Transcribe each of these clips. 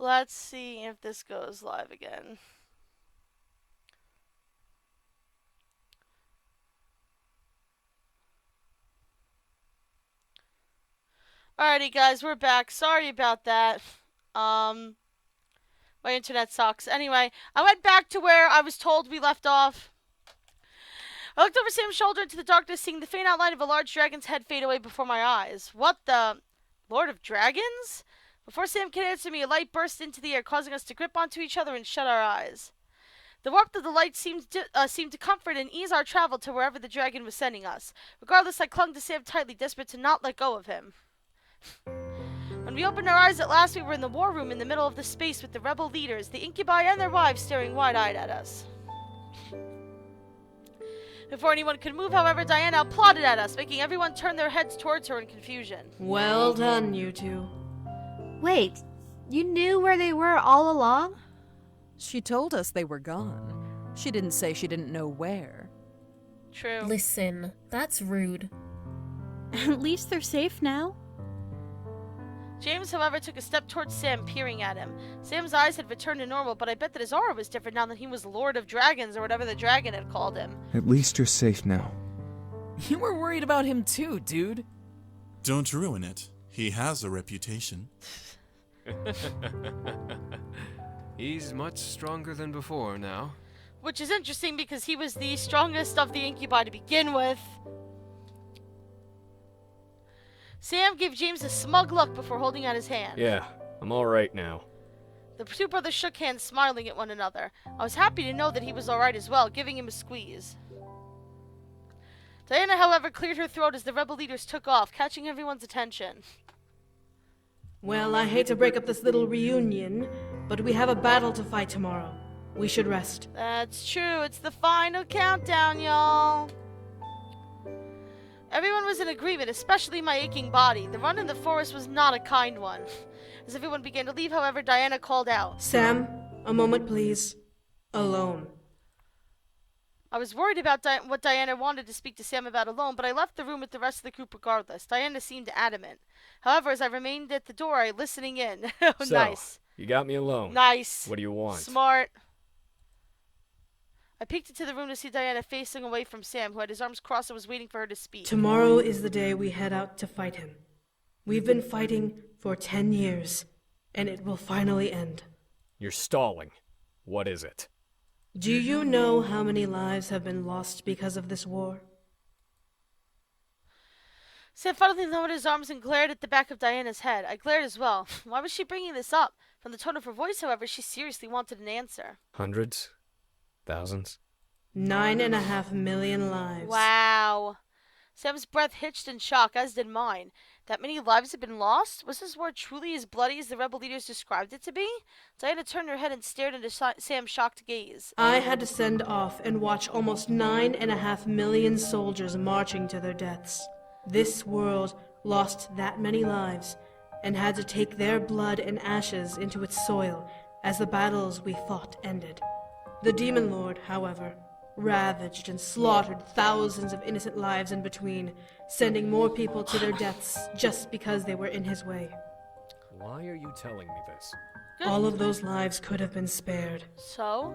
Let's see if this goes live again. Alrighty, guys, we're back. Sorry about that. Um, my internet sucks. Anyway, I went back to where I was told we left off. I looked over Sam's shoulder into the darkness, seeing the faint outline of a large dragon's head fade away before my eyes. What the... Lord of Dragons? Before Sam could answer me, a light burst into the air, causing us to grip onto each other and shut our eyes. The warmth of the light seemed to comfort and ease our travel to wherever the dragon was sending us. Regardless, I clung to Sam tightly, desperate to not let go of him. When we opened our eyes at last, we were in the war room in the middle of the space with the rebel leaders, the incubi and their wives staring wide-eyed at us. Before anyone could move, however, Diana applauded at us, making everyone turn their heads towards her in confusion. Well done, you two. Wait, you knew where they were all along? She told us they were gone. She didn't say she didn't know where. True. Listen, that's rude. At least they're safe now. James, however, took a step towards Sam, peering at him. Sam's eyes had returned to normal, but I bet that his aura was different now that he was Lord of Dragons, or whatever the dragon had called him. At least you're safe now. You were worried about him too, dude. Don't ruin it. He has a reputation. He's much stronger than before now. Which is interesting because he was the strongest of the incubi to begin with. Sam gave James a smug look before holding out his hand. Yeah, I'm alright now. The two brothers shook hands, smiling at one another. I was happy to know that he was alright as well, giving him a squeeze. Diana, however, cleared her throat as the rebel leaders took off, catching everyone's attention. Well, I hate to break up this little reunion, but we have a battle to fight tomorrow. We should rest. That's true. It's the final countdown, y'all. Everyone was in agreement, especially my aching body. The run in the forest was not a kind one. As everyone began to leave, however, Diana called out. Sam, a moment please. Alone. I was worried about what Diana wanted to speak to Sam about alone, but I left the room with the rest of the group regardless. Diana seemed adamant. However, as I remained at the door, I listening in. Oh, So, nice. You got me alone. Nice. What do you want? Smart. I peeked into the room to see Diana facing away from Sam, who had his arms crossed and was waiting for her to speak. Tomorrow is the day we head out to fight him. We've been fighting for 10 years, and it will finally end. You're stalling. What is it? Do you know how many lives have been lost because of this war? Sam finally lowered his arms and glared at the back of Diana's head. I glared as well. Why was she bringing this up? From the tone of her voice, however, she seriously wanted an answer. Hundreds? Thousands? 9.5 million lives. Wow. Sam's breath hitched in shock, as did mine. That many lives had been lost? Was this war truly as bloody as the rebel leaders described it to be? Diana turned her head and stared into Sam's shocked gaze. I had to send off and watch almost 9.5 million soldiers marching to their deaths. This world lost that many lives and had to take their blood and ashes into its soil as the battles we fought ended. The Demon Lord, however, ravaged and slaughtered thousands of innocent lives in between, sending more people to their deaths just because they were in his way. Why are you telling me this? All of those lives could have been spared. So?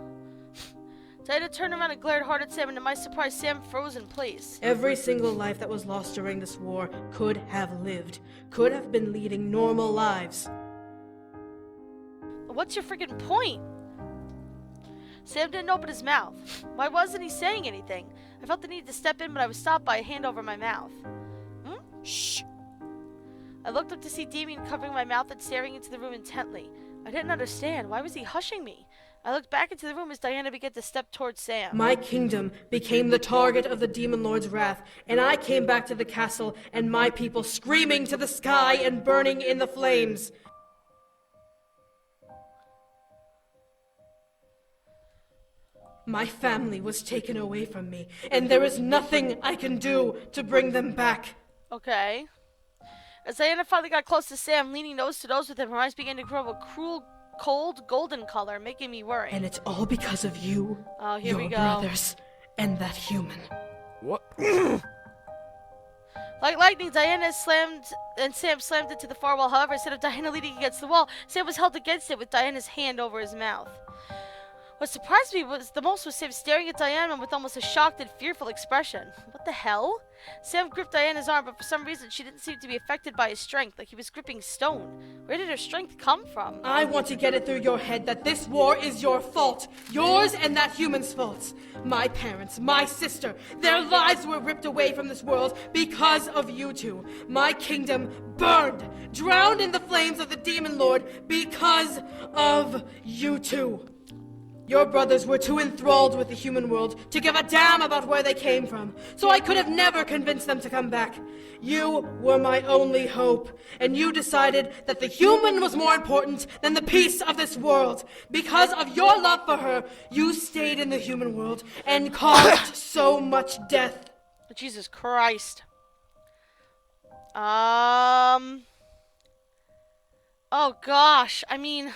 Diana turned around and glared hard at Sam, and to my surprise, Sam froze in place. Every single life that was lost during this war could have lived, could have been leading normal lives. What's your freaking point? Sam didn't open his mouth. Why wasn't he saying anything? I felt the need to step in, but I was stopped by a hand over my mouth. Shh. I looked up to see Damien covering my mouth and staring into the room intently. I didn't understand. Why was he hushing me? I looked back into the room as Diana began to step towards Sam. My kingdom became the target of the Demon Lord's wrath, and I came back to the castle and my people screaming to the sky and burning in the flames. My family was taken away from me, and there is nothing I can do to bring them back. Okay. As Diana finally got close to Sam, leaning nose to nose with him, her eyes began to grow a cruel, cold, golden color, making me worry. And it's all because of you, Oh, here we your go. brothers, and that human. What? Like lightning, Diana slammed and Sam slammed into the far wall. However, instead of Diana leaning against the wall, Sam was held against it with Diana's hand over his mouth. What surprised me the most was Sam staring at Diana with almost a shocked and fearful expression. What the hell? Sam gripped Diana's arm, but for some reason she didn't seem to be affected by his strength, like he was gripping stone. Where did her strength come from? I want to get it through your head that this war is your fault. Yours and that human's faults. My parents, my sister, their lives were ripped away from this world because of you two. My kingdom burned, drowned in the flames of the Demon Lord because of you two. Your brothers were too enthralled with the human world to give a damn about where they came from, so I could have never convinced them to come back. You were my only hope, and you decided that the human was more important than the peace of this world. Because of your love for her, you stayed in the human world and caused so much death. Jesus Christ. Oh gosh, I mean,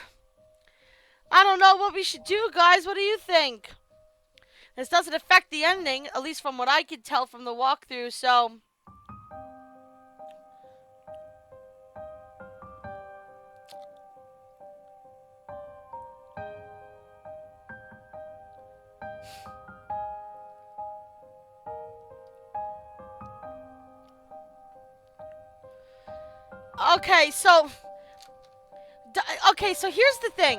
I don't know what we should do, guys. What do you think? This doesn't affect the ending, at least from what I could tell from the walkthrough, so... Okay, so here's the thing.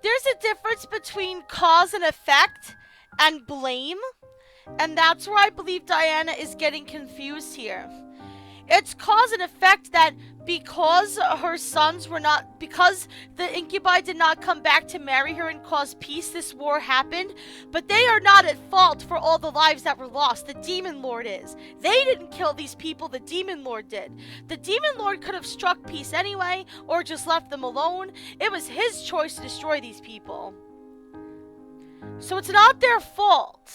There's a difference between cause and effect and blame, and that's where I believe Diana is getting confused here. It's cause and effect that because her sons were not, because the incubi did not come back to marry her and cause peace, this war happened, but they are not at fault for all the lives that were lost. The Demon Lord is. They didn't kill these people, the Demon Lord did. The Demon Lord could have struck peace anyway, or just left them alone. It was his choice to destroy these people. So it's not their fault.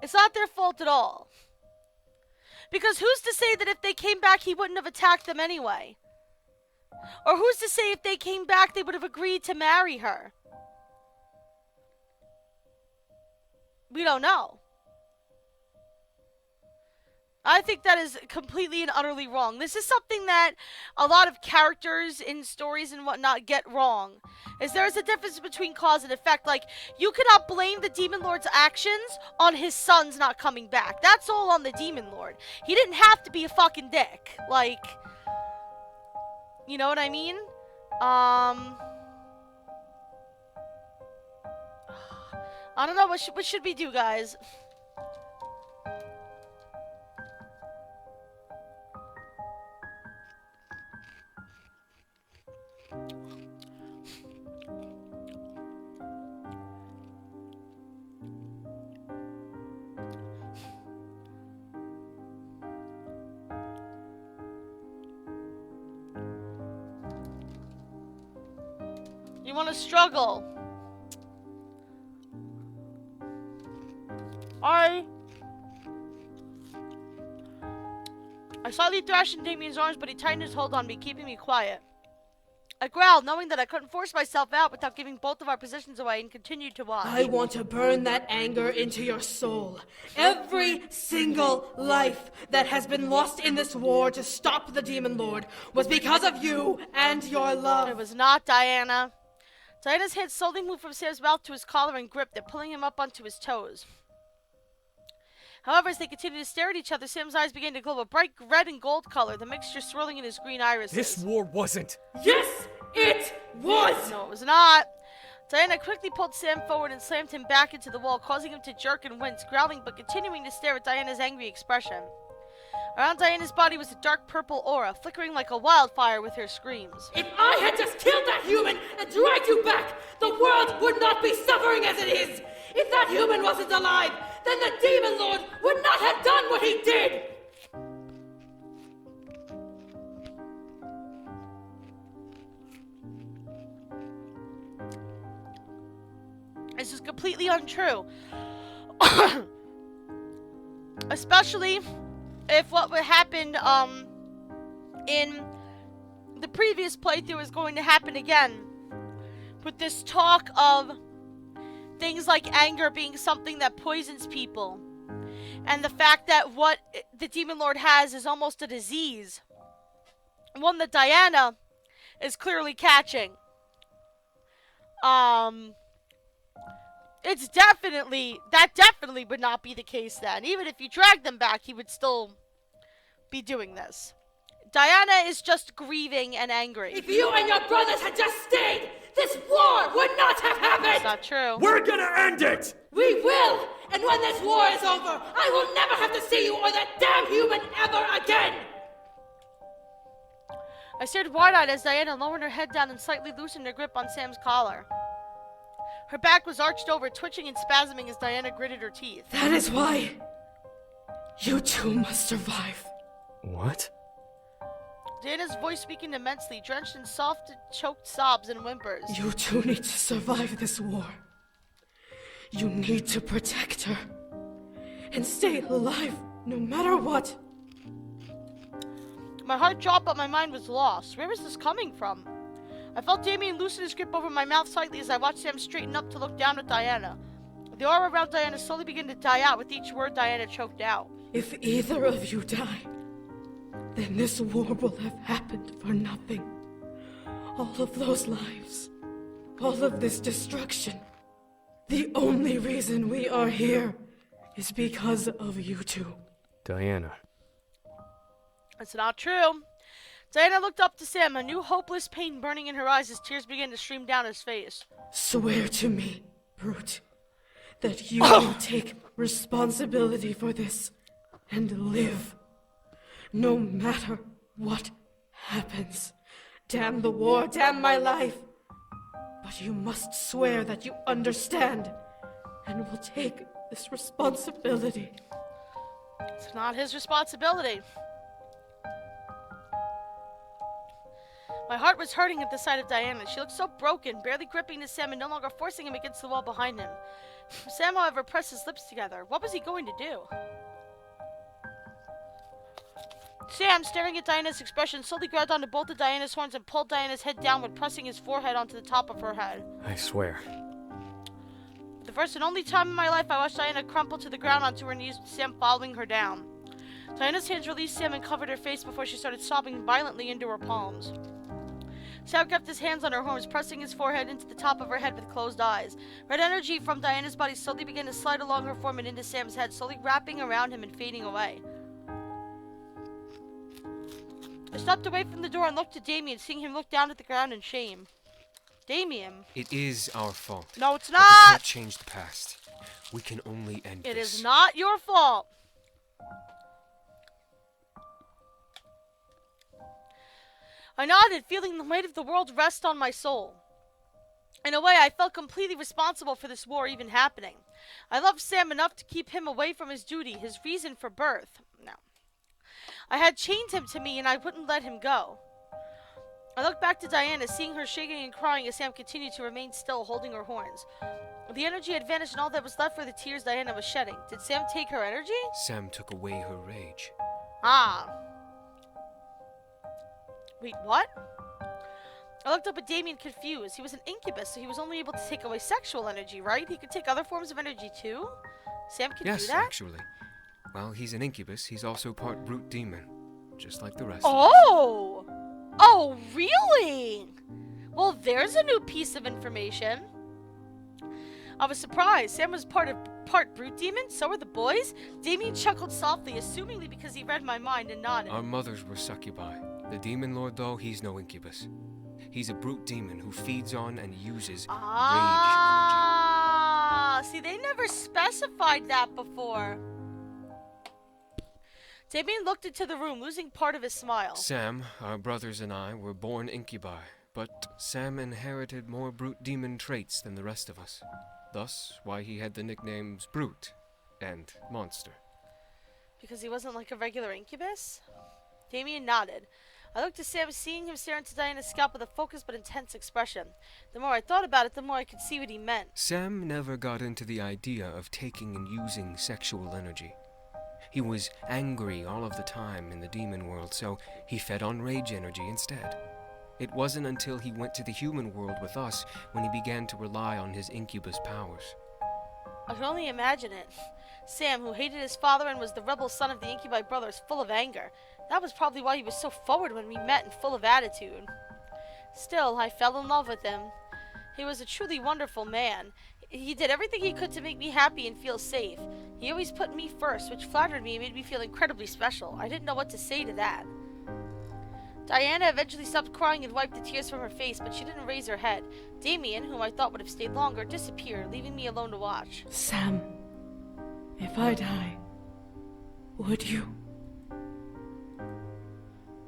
It's not their fault at all. Because who's to say that if they came back, he wouldn't have attacked them anyway? Or who's to say if they came back, they would have agreed to marry her? We don't know. I think that is completely and utterly wrong. This is something that a lot of characters in stories and whatnot get wrong. Is there is a difference between cause and effect. Like, you cannot blame the Demon Lord's actions on his sons not coming back. That's all on the Demon Lord. He didn't have to be a fucking dick. Like, you know what I mean? I don't know. What should we do, guys? You want to struggle. I slightly thrashed in Damien's arms, but he tightened his hold on me, keeping me quiet. I growled, knowing that I couldn't force myself out without giving both of our positions away, and continued to watch. I want to burn that anger into your soul. Every single life that has been lost in this war to stop the Demon Lord was because of you and your love. It was not, Diana. Diana's hand slowly moved from Sam's mouth to his collar and gripped it, pulling him up onto his toes. However, as they continued to stare at each other, Sam's eyes began to glow a bright red and gold color, the mixture swirling in his green irises. This war wasn't. Yes, it was! No, it was not. Diana quickly pulled Sam forward and slammed him back into the wall, causing him to jerk and wince, growling but continuing to stare at Diana's angry expression. Around Diana's body was a dark purple aura, flickering like a wildfire with her screams. If I had just killed that human and dragged you back, the world would not be suffering as it is! If that human wasn't alive, then the Demon Lord would not have done what he did! This is completely untrue. Especially if what would happen in the previous playthrough is going to happen again. With this talk of things like anger being something that poisons people. And the fact that what the Demon Lord has is almost a disease. One that Diana is clearly catching. That definitely would not be the case then. Even if you drag them back, he would still be doing this. Diana is just grieving and angry. If you and your brothers had just stayed, this war would not have happened! That's not true. We're gonna end it! We will! And when this war is over, I will never have to see you or that damn human ever again! I stared wide-eyed as Diana lowered her head down and slightly loosened her grip on Sam's collar. Her back was arched over, twitching and spasming as Diana gritted her teeth. That is why you two must survive. What? Diana's voice weakened immensely, drenched in soft, choked sobs and whimpers. You two need to survive this war. You need to protect her and stay alive no matter what. My heart dropped, but my mind was lost. Where was this coming from? I felt Damien loosen his grip over my mouth slightly as I watched Sam straighten up to look down at Diana. The aura around Diana slowly began to die out with each word Diana choked out. If either of you die, then this war will have happened for nothing. All of those lives, all of this destruction. The only reason we are here is because of you two. Diana. That's not true. Diana looked up to Sam, a new hopeless pain burning in her eyes as tears began to stream down his face. Swear to me, Brute, that you will take responsibility for this and live, no matter what happens. Damn the war, damn my life. But you must swear that you understand and will take this responsibility. It's not his responsibility. My heart was hurting at the sight of Diana. She looked so broken, barely gripping to Sam and no longer forcing him against the wall behind him. Sam, however, pressed his lips together. What was he going to do? Sam, staring at Diana's expression, slowly grabbed onto both of Diana's horns and pulled Diana's head downward, pressing his forehead onto the top of her head. I swear. For the first and only time in my life, I watched Diana crumple to the ground onto her knees with Sam following her down. Diana's hands released Sam and covered her face before she started sobbing violently into her palms. Sam kept his hands on her horns, pressing his forehead into the top of her head with closed eyes. Red energy from Diana's body slowly began to slide along her form and into Sam's head, slowly wrapping around him and fading away. I stepped away from the door and looked at Damien, seeing him look down at the ground in shame. Damien. It is our fault. No, it's But we not! can't change the past. We can only end this. It is not your fault. I nodded, feeling the weight of the world rest on my soul. In a way, I felt completely responsible for this war even happening. I loved Sam enough to keep him away from his duty, his reason for birth. No. I had chained him to me, and I wouldn't let him go. I looked back to Diana, seeing her shaking and crying as Sam continued to remain still, holding her horns. The energy had vanished, and all that was left were the tears Diana was shedding. Did Sam take her energy? Sam took away her rage. Ah. Wait, what? I looked up at Damien confused. He was an incubus, so he was only able to take away sexual energy, right? He could take other forms of energy too? Sam can do Yes, that? actually. While he's an incubus, he's also part brute demon, just like the rest Oh! Oh, really? Well, there's a new piece of information. I was surprised. Sam was part brute demon, so were the boys. Damien chuckled softly, assumingly because he read my mind, and nodded. Our mothers were succubi. The demon lord, though, he's no incubus. He's a brute demon who feeds on and uses rage Ah, see, they never specified that before. Damien looked into the room, losing part of his smile. energy. Sam, our brothers and I were born incubi, but Sam inherited more brute demon traits than the rest of us. Thus, why he had the nicknames Brute and Monster. Because he wasn't like a regular incubus? Damien nodded. I looked at Sam, seeing him stare into Diana's scalp with a focused but intense expression. The more I thought about it, the more I could see what he meant. Sam never got into the idea of taking and using sexual energy. He was angry all of the time in the demon world, so he fed on rage energy instead. It wasn't until he went to the human world with us when he began to rely on his incubus powers. I can only imagine it. Sam, who hated his father and was the rebel son of the Incubi brothers, full of anger. That was probably why he was so forward when we met and full of attitude. Still, I fell in love with him. He was a truly wonderful man. He did everything he could to make me happy and feel safe. He always put me first, which flattered me and made me feel incredibly special. I didn't know what to say to that. Diana eventually stopped crying and wiped the tears from her face, but she didn't raise her head. Damien, whom I thought would have stayed longer, disappeared, leaving me alone to watch. Sam, if I die, would you?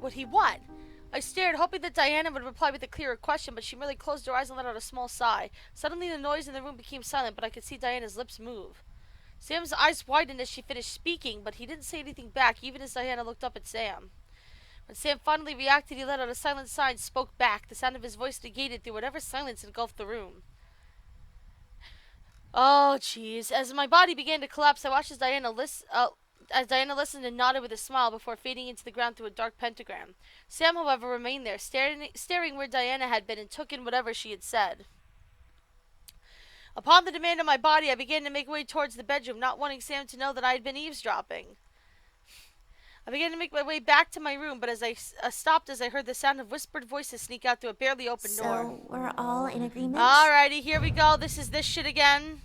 Would he what? I stared, hoping that Diana would reply with a clearer question, but she merely closed her eyes and let out a small sigh. Suddenly the noise in the room became silent, but I could see Diana's lips move. Sam's eyes widened as she finished speaking, but he didn't say anything back, even as Diana looked up at Sam. When Sam finally reacted, he let out a silent sigh and spoke back, the sound of his voice negated through whatever silence engulfed the room. Oh, jeez. As my body began to collapse, I watched as Diana listened and nodded with a smile before fading into the ground through a dark pentagram. Sam, however, remained there, staring where Diana had been and took in whatever she had said. Upon the demand of my body, I began to make way towards the bedroom, not wanting Sam to know that I had been eavesdropping. I began to make my way back to my room, but as I stopped as I heard the sound of whispered voices sneak out through a barely open door. So, we're all in agreement? Alrighty, here we go. This is this shit again.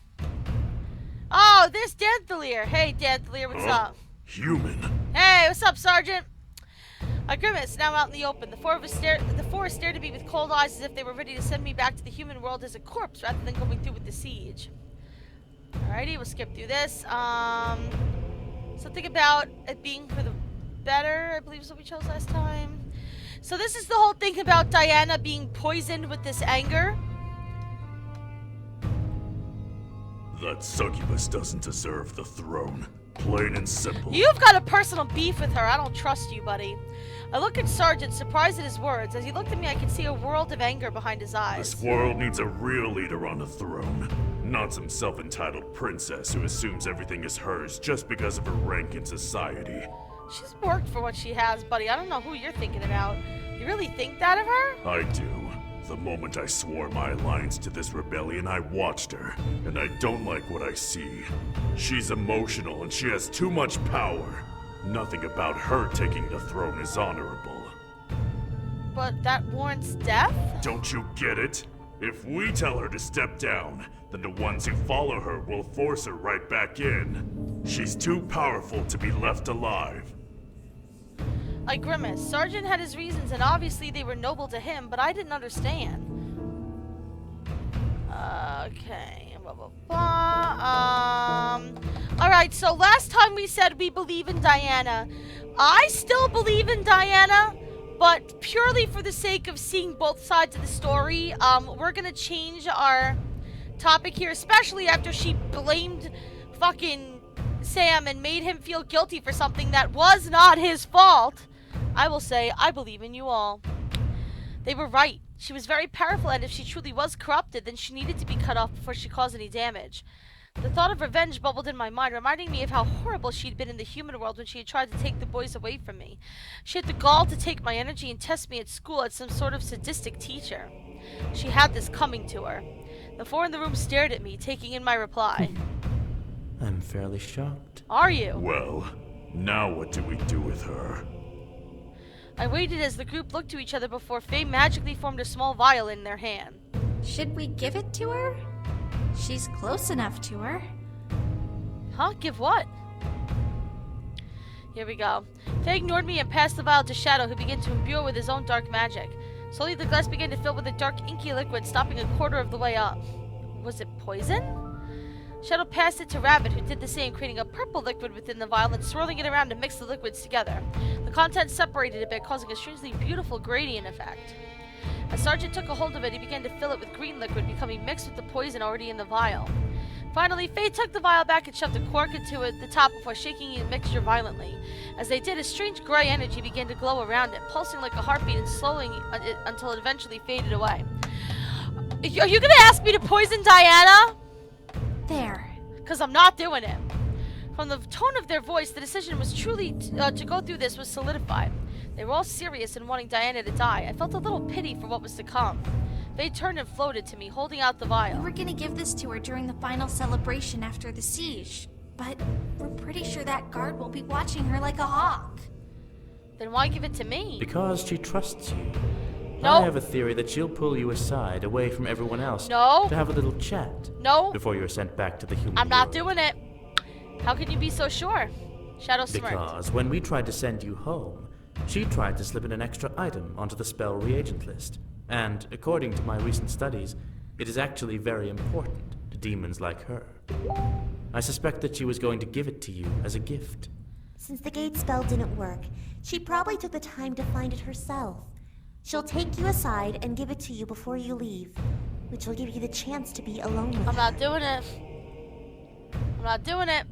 Oh, this Danthelier. Hey, Danthelier, what's up? Human. Hey, what's up, Sergeant? I grimaced, now out in the open. The four stared at me with cold eyes as if they were ready to send me back to the human world as a corpse rather than going through with the siege. Alrighty, we'll skip through this. Something about it being for the better, I believe is what we chose last time. So this is the whole thing about Diana being poisoned with this anger. That succubus doesn't deserve the throne. Plain and simple. You've got a personal beef with her. I don't trust you, buddy. I looked at Sergeant, surprised at his words. As he looked at me, I could see a world of anger behind his eyes. This world needs a real leader on the throne. Not some self-entitled princess who assumes everything is hers just because of her rank in society. She's worked for what she has, buddy. I don't know who you're thinking about. You really think that of her? I do. The moment I swore my alliance to this rebellion, I watched her, and I don't like what I see. She's emotional and she has too much power. Nothing about her taking the throne is honorable. But that warrants death? Don't you get it? If we tell her to step down, then the ones who follow her will force her right back in. She's too powerful to be left alive. I grimaced. Sergeant had his reasons, and obviously they were noble to him, but I didn't understand. Okay, blah, blah, blah. Alright, so last time we said we believe in Diana. I still believe in Diana, but purely for the sake of seeing both sides of the story, we're gonna change our topic here, especially after she blamed fucking Sam and made him feel guilty for something that was not his fault. I will say, I believe in you all. They were right. She was very powerful, and if she truly was corrupted, then she needed to be cut off before she caused any damage. The thought of revenge bubbled in my mind, reminding me of how horrible she'd been in the human world when she had tried to take the boys away from me. She had the gall to take my energy and test me at school as some sort of sadistic teacher. She had this coming to her. The four in the room stared at me, taking in my reply. I'm fairly shocked. Are you? Well, now what do we do with her? I waited as the group looked to each other before Faye magically formed a small vial in their hand. Should we give it to her? She's close enough to her. Huh? Give what? Here we go. Faye ignored me and passed the vial to Shadow, who began to imbue it with his own dark magic. Slowly the glass began to fill with a dark inky liquid, stopping a quarter of the way up. Was it poison? Shadow passed it to Rabbit, who did the same, creating a purple liquid within the vial and swirling it around to mix the liquids together. The contents separated a bit, causing a strangely beautiful gradient effect. As Sergeant took a hold of it, he began to fill it with green liquid, becoming mixed with the poison already in the vial. Finally, Faye took the vial back and shoved a cork into the top before shaking the mixture violently. As they did, a strange gray energy began to glow around it, pulsing like a heartbeat and slowing it until it eventually faded away. Are you gonna ask me to poison Diana? There. Because I'm not doing it. From the tone of their voice, the decision was truly to go through this was solidified. They were all serious in wanting Diana to die. I felt a little pity for what was to come. They turned and floated to me, holding out the vial. We were gonna give this to her during the final celebration after the siege. but we're pretty sure that guard will be watching her like a hawk. Then why give it to me? Because she trusts you. No. I have a theory that she'll pull you aside, away from everyone else, No. to have a little chat. No. Before you're sent back to the human I'm not world. doing it. How can you be so sure? Shadow smirked. Because when we tried to send you home, she tried to slip in an extra item onto the spell reagent list. And according to my recent studies, it is actually very important to demons like her. I suspect that she was going to give it to you as a gift. Since the gate spell didn't work, she probably took the time to find it herself. She'll take you aside and give it to you before you leave, which will give you the chance to be alone with her. I'm not doing it. I'm not doing it.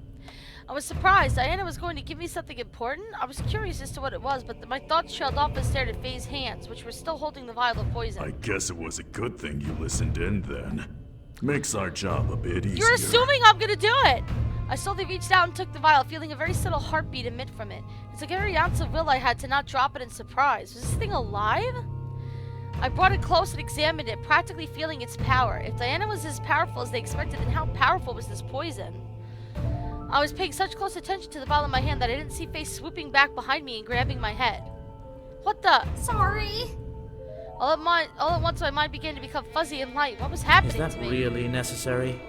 I was surprised. Diana was going to give me something important. I was curious as to what it was, but my thoughts trailed off and stared at Faye's hands, which were still holding the vial of poison. I guess it was a good thing you listened in then. Makes our job a bit easier. You're assuming I'm gonna do it! I slowly reached out and took the vial, feeling a very subtle heartbeat emit from it. It's like every ounce of will I had to not drop it in surprise. Was this thing alive? I brought it close and examined it, practically feeling its power. If Diana was as powerful as they expected, then how powerful was this poison? I was paying such close attention to the vial in my hand that I didn't see Faye swooping back behind me and grabbing my head. What the? Sorry. All at once my mind began to become fuzzy and light. What was happening Is that to me? really necessary?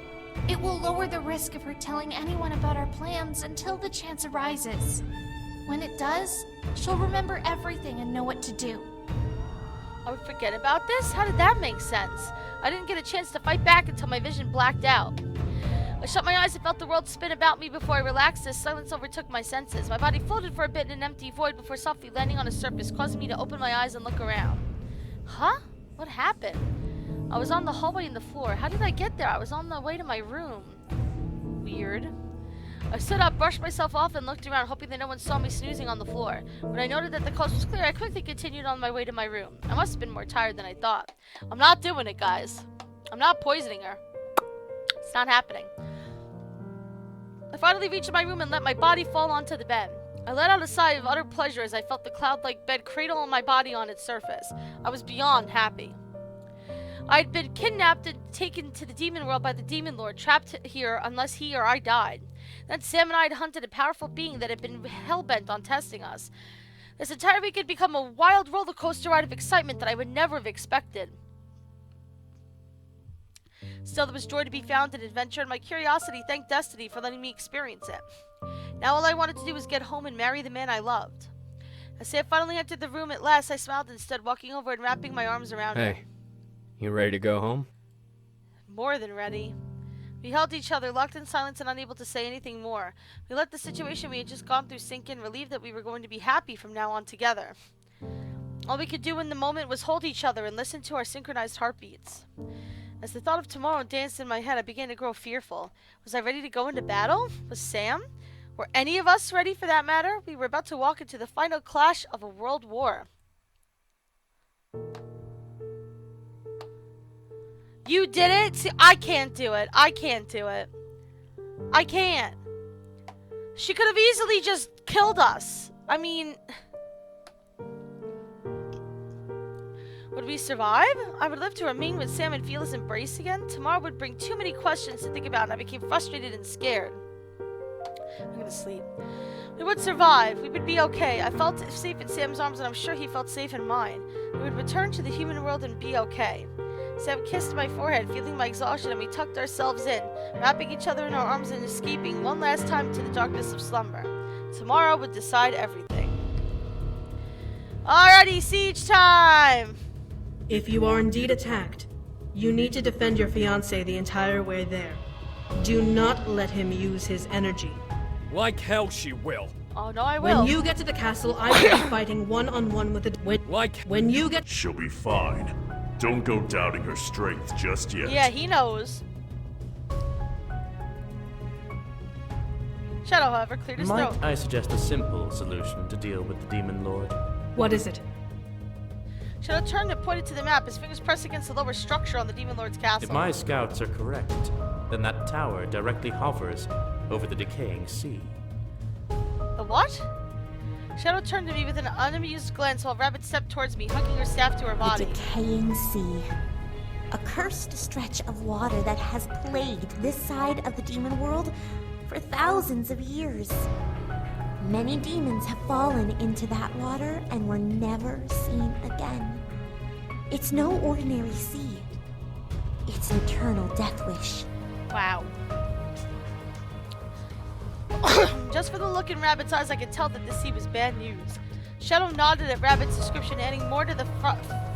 It will lower the risk of her telling anyone about our plans until the chance arises. When it does, she'll remember everything and know what to do. I would forget about this? How did that make sense? I didn't get a chance to fight back until my vision blacked out. I shut my eyes and felt the world spin about me before I relaxed as silence overtook my senses. My body floated for a bit in an empty void before softly landing on a surface, causing me to open my eyes and look around. Huh? What happened? I was on the hallway and the floor. How did I get there? I was on the way to my room. Weird. I stood up, brushed myself off, and looked around, hoping that no one saw me snoozing on the floor. When I noted that the coast was clear, I quickly continued on my way to my room. I must have been more tired than I thought. I'm not doing it, guys. I'm not poisoning her. It's not happening. I finally reached my room and let my body fall onto the bed. I let out a sigh of utter pleasure as I felt the cloud-like bed cradle my body on its surface. I was beyond happy. I had been kidnapped and taken to the demon world by the demon lord, trapped here unless he or I died. Then Sam and I had hunted a powerful being that had been hell-bent on testing us. This entire week had become a wild roller coaster ride of excitement that I would never have expected. Still, there was joy to be found in adventure, and my curiosity thanked destiny for letting me experience it. Now all I wanted to do was get home and marry the man I loved. As Sam finally entered the room at last, I smiled instead, walking over and wrapping my arms around him. Hey, you ready to go home? More than ready. We held each other, locked in silence and unable to say anything more. We let the situation we had just gone through sink in, relieved that we were going to be happy from now on together. All we could do in the moment was hold each other and listen to our synchronized heartbeats. As the thought of tomorrow danced in my head, I began to grow fearful. Was I ready to go into battle? Was Sam? Were any of us ready for that matter? We were about to walk into the final clash of a world war. You did it? See, I can't do it. I can't do it. I can't. She could have easily just killed us. I mean... Would we survive? I would live to remain with Sam and feel his embrace again. Tomorrow would bring too many questions to think about, and I became frustrated and scared. I'm gonna sleep. We would survive. We would be okay. I felt safe in Sam's arms, and I'm sure he felt safe in mine. We would return to the human world and be okay. Sam kissed my forehead, feeling my exhaustion, and we tucked ourselves in, wrapping each other in our arms and escaping one last time to the darkness of slumber. Tomorrow would decide everything. Alrighty, siege time! If you are indeed attacked, you need to defend your fiancé the entire way there. Do not let him use his energy. Like hell she will. Oh no, I will. When you get to the castle, I will be fighting one-on-one with when you get... She'll be fine. Don't go doubting her strength just yet. Yeah, he knows. Shadow, however, cleared his throat. Might I suggest a simple solution to deal with the Demon Lord? What is it? Shadow turned and pointed to the map, his fingers pressed against the lower structure on the Demon Lord's castle. If my scouts are correct, then that tower directly hovers over the decaying sea. The what? Shadow turned to me with an unamused glance while Rabbit stepped towards me, hugging her staff to her body. The decaying sea. A cursed stretch of water that has plagued this side of the demon world for thousands of years. Many demons have fallen into that water and were never seen again. It's no ordinary sea. It's an eternal death wish. Wow. Just from the look in Rabbit's eyes, I could tell that the sea was bad news. Shadow nodded at Rabbit's description, adding more to the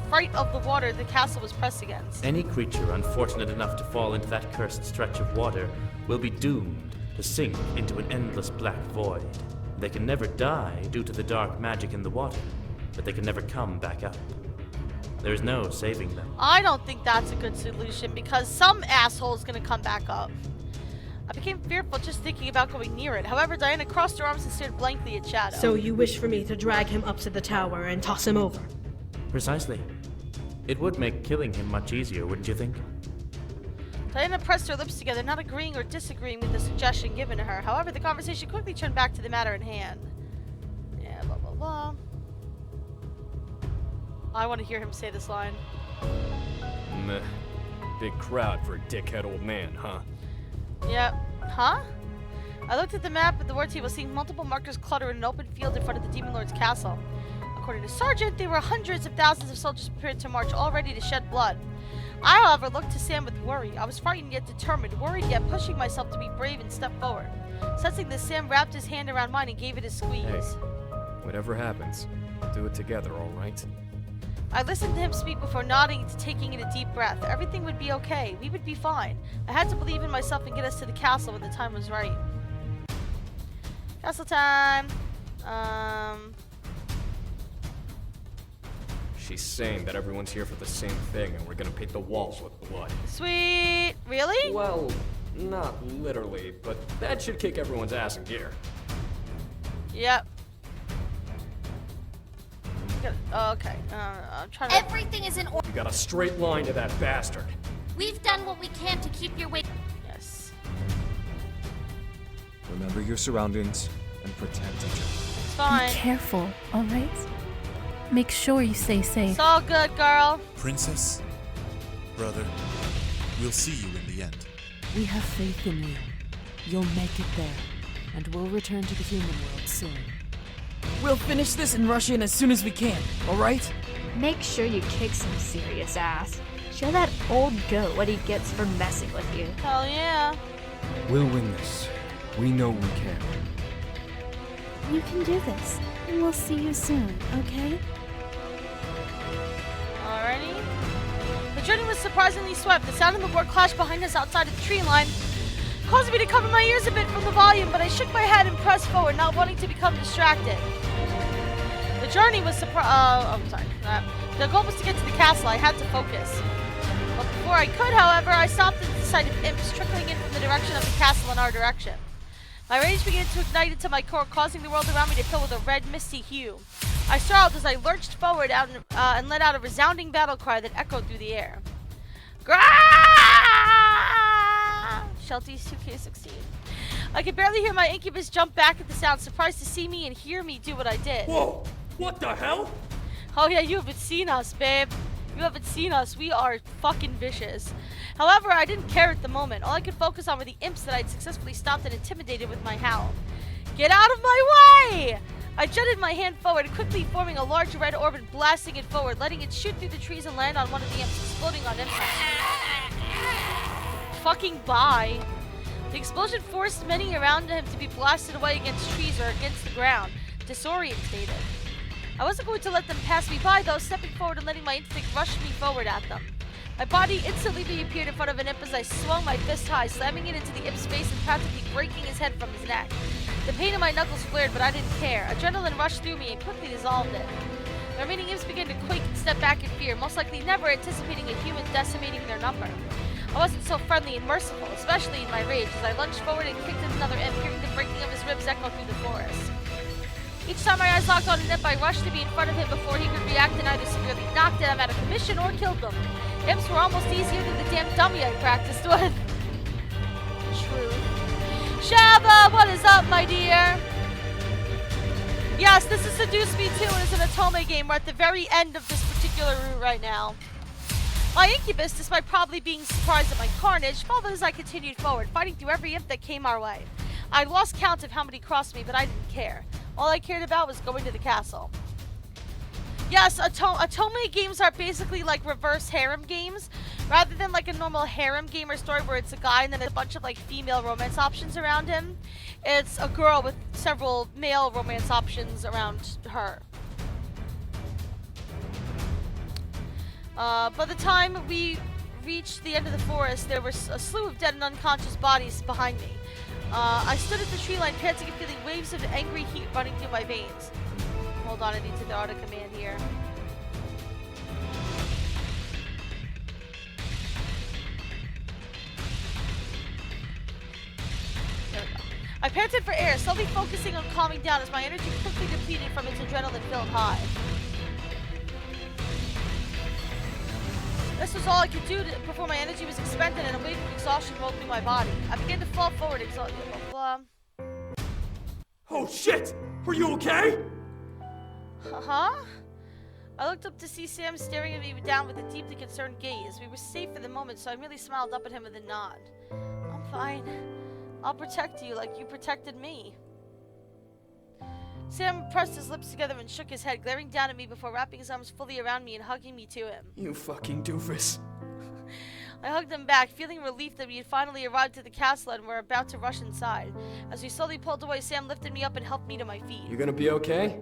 fright of the water the castle was pressed against. Any creature unfortunate enough to fall into that cursed stretch of water will be doomed to sink into an endless black void. They can never die due to the dark magic in the water, but they can never come back up. There's no saving them. I don't think that's a good solution because some asshole's gonna come back up. I became fearful just thinking about going near it. However, Diana crossed her arms and stared blankly at Shadow. So you wish for me to drag him up to the tower and toss him over? Precisely. It would make killing him much easier, wouldn't you think? Diana pressed her lips together, not agreeing or disagreeing with the suggestion given to her. However, the conversation quickly turned back to the matter at hand. Yeah, blah, blah, blah. I want to hear him say this line. Meh. Big crowd for a dickhead old man, huh? Yep. Huh? I looked at the map at the war table, seeing multiple markers clutter in an open field in front of the Demon Lord's castle. According to Sergeant, there were hundreds of thousands of soldiers prepared to march, all ready to shed blood. I, however, looked to Sam with worry. I was frightened yet determined, worried yet pushing myself to be brave and step forward. Sensing this, Sam wrapped his hand around mine and gave it a squeeze. Hey, whatever happens, do it together, all right? I listened to him speak before nodding and taking in a deep breath. Everything would be okay. We would be fine. I had to believe in myself and get us to the castle when the time was right. Castle time. She's saying that everyone's here for the same thing and we're gonna paint the walls with blood. Sweet. Really? Well, not literally, but that should kick everyone's ass in gear. Yep. Oh, okay. I'm trying to... Everything is in order. You got a straight line to that bastard. We've done what we can to keep your way. Yes. Remember your surroundings and protect each other. It's fine. Be careful, all right? Make sure you stay safe. It's all good, girl. Princess, brother, we'll see you in the end. We have faith in you. You'll make it there, and we'll return to the human world soon. We'll finish this and rush in as soon as we can, alright? Make sure you kick some serious ass. Show that old goat what he gets for messing with you. Hell yeah. We'll win this. We know we can. You can do this, and we'll see you soon, okay? Alrighty. The journey was surprisingly swift. The sound of the war clash behind us outside of the tree line caused me to cover my ears a bit from the volume, but I shook my head and pressed forward, not wanting to become distracted. The journey was the goal was to get to the castle. I had to focus. But before I could, however, I stopped at the sight of imps trickling in from the direction of the castle in our direction. My rage began to ignite into my core, causing the world around me to fill with a red, misty hue. I startled as I lurched forward out and let out a resounding battle cry that echoed through the air. Grah! Shelties 2K16. I could barely hear my incubus jump back at the sound, surprised to see me and hear me do what I did. Whoa! What the hell? Oh yeah, you haven't seen us, babe. You haven't seen us. We are fucking vicious. However, I didn't care at the moment. All I could focus on were the imps that I'd successfully stopped and intimidated with my howl. Get out of my way! I jutted my hand forward, quickly forming a large red orb and blasting it forward, letting it shoot through the trees and land on one of the imps, exploding on impact. Fucking bye. The explosion forced many around him to be blasted away against trees or against the ground, disorientated. I wasn't going to let them pass me by, though, stepping forward and letting my instinct rush me forward at them. My body instantly reappeared in front of an imp as I swung my fist high, slamming it into the imp's face and practically breaking his head from his neck. The pain in my knuckles flared, but I didn't care. Adrenaline rushed through me and quickly dissolved it. The remaining imps began to quake and step back in fear, most likely never anticipating a human decimating their number. I wasn't so friendly and merciful, especially in my rage, as I lunged forward and kicked at another imp, hearing the breaking of his ribs echo through the forest. Each time my eyes locked on an imp, I rushed to be in front of him before he could react and either severely knocked him out of commission or killed them. Imps were almost easier than the damn dummy I practiced with. True. Shabba, what is up, my dear? Yes, this is Seduce Me Too, and it's an Otome game. We're at the very end of this particular route right now. My incubus, despite probably being surprised at my carnage, followed as I continued forward, fighting through every imp that came our way. I lost count of how many crossed me, but I didn't care. All I cared about was going to the castle. Yes, Otome games are basically like reverse harem games. Rather than like a normal harem game or story where it's a guy and then a bunch of like female romance options around him, it's a girl with several male romance options around her. By the time we reached the end of the forest, there was a slew of dead and unconscious bodies behind me. I stood at the tree line, panting and feeling waves of angry heat running through my veins. Hold on, I need to throw out a command here. There we go. I panted for air, slowly focusing on calming down as my energy quickly depleted from its adrenaline-filled high. This was all I could do before my energy was expended and a wave of exhaustion rolled through my body. I began to fall forward, exhausted. Blah, blah. Oh shit! Are you okay? Huh? I looked up to see Sam staring at me down with a deeply concerned gaze. We were safe for the moment, so I merely smiled up at him with a nod. I'm fine. I'll protect you like you protected me. Sam pressed his lips together and shook his head, glaring down at me before wrapping his arms fully around me and hugging me to him. You fucking doofus. I hugged him back, feeling relief that we had finally arrived at the castle and were about to rush inside. As we slowly pulled away, Sam lifted me up and helped me to my feet. You gonna be okay?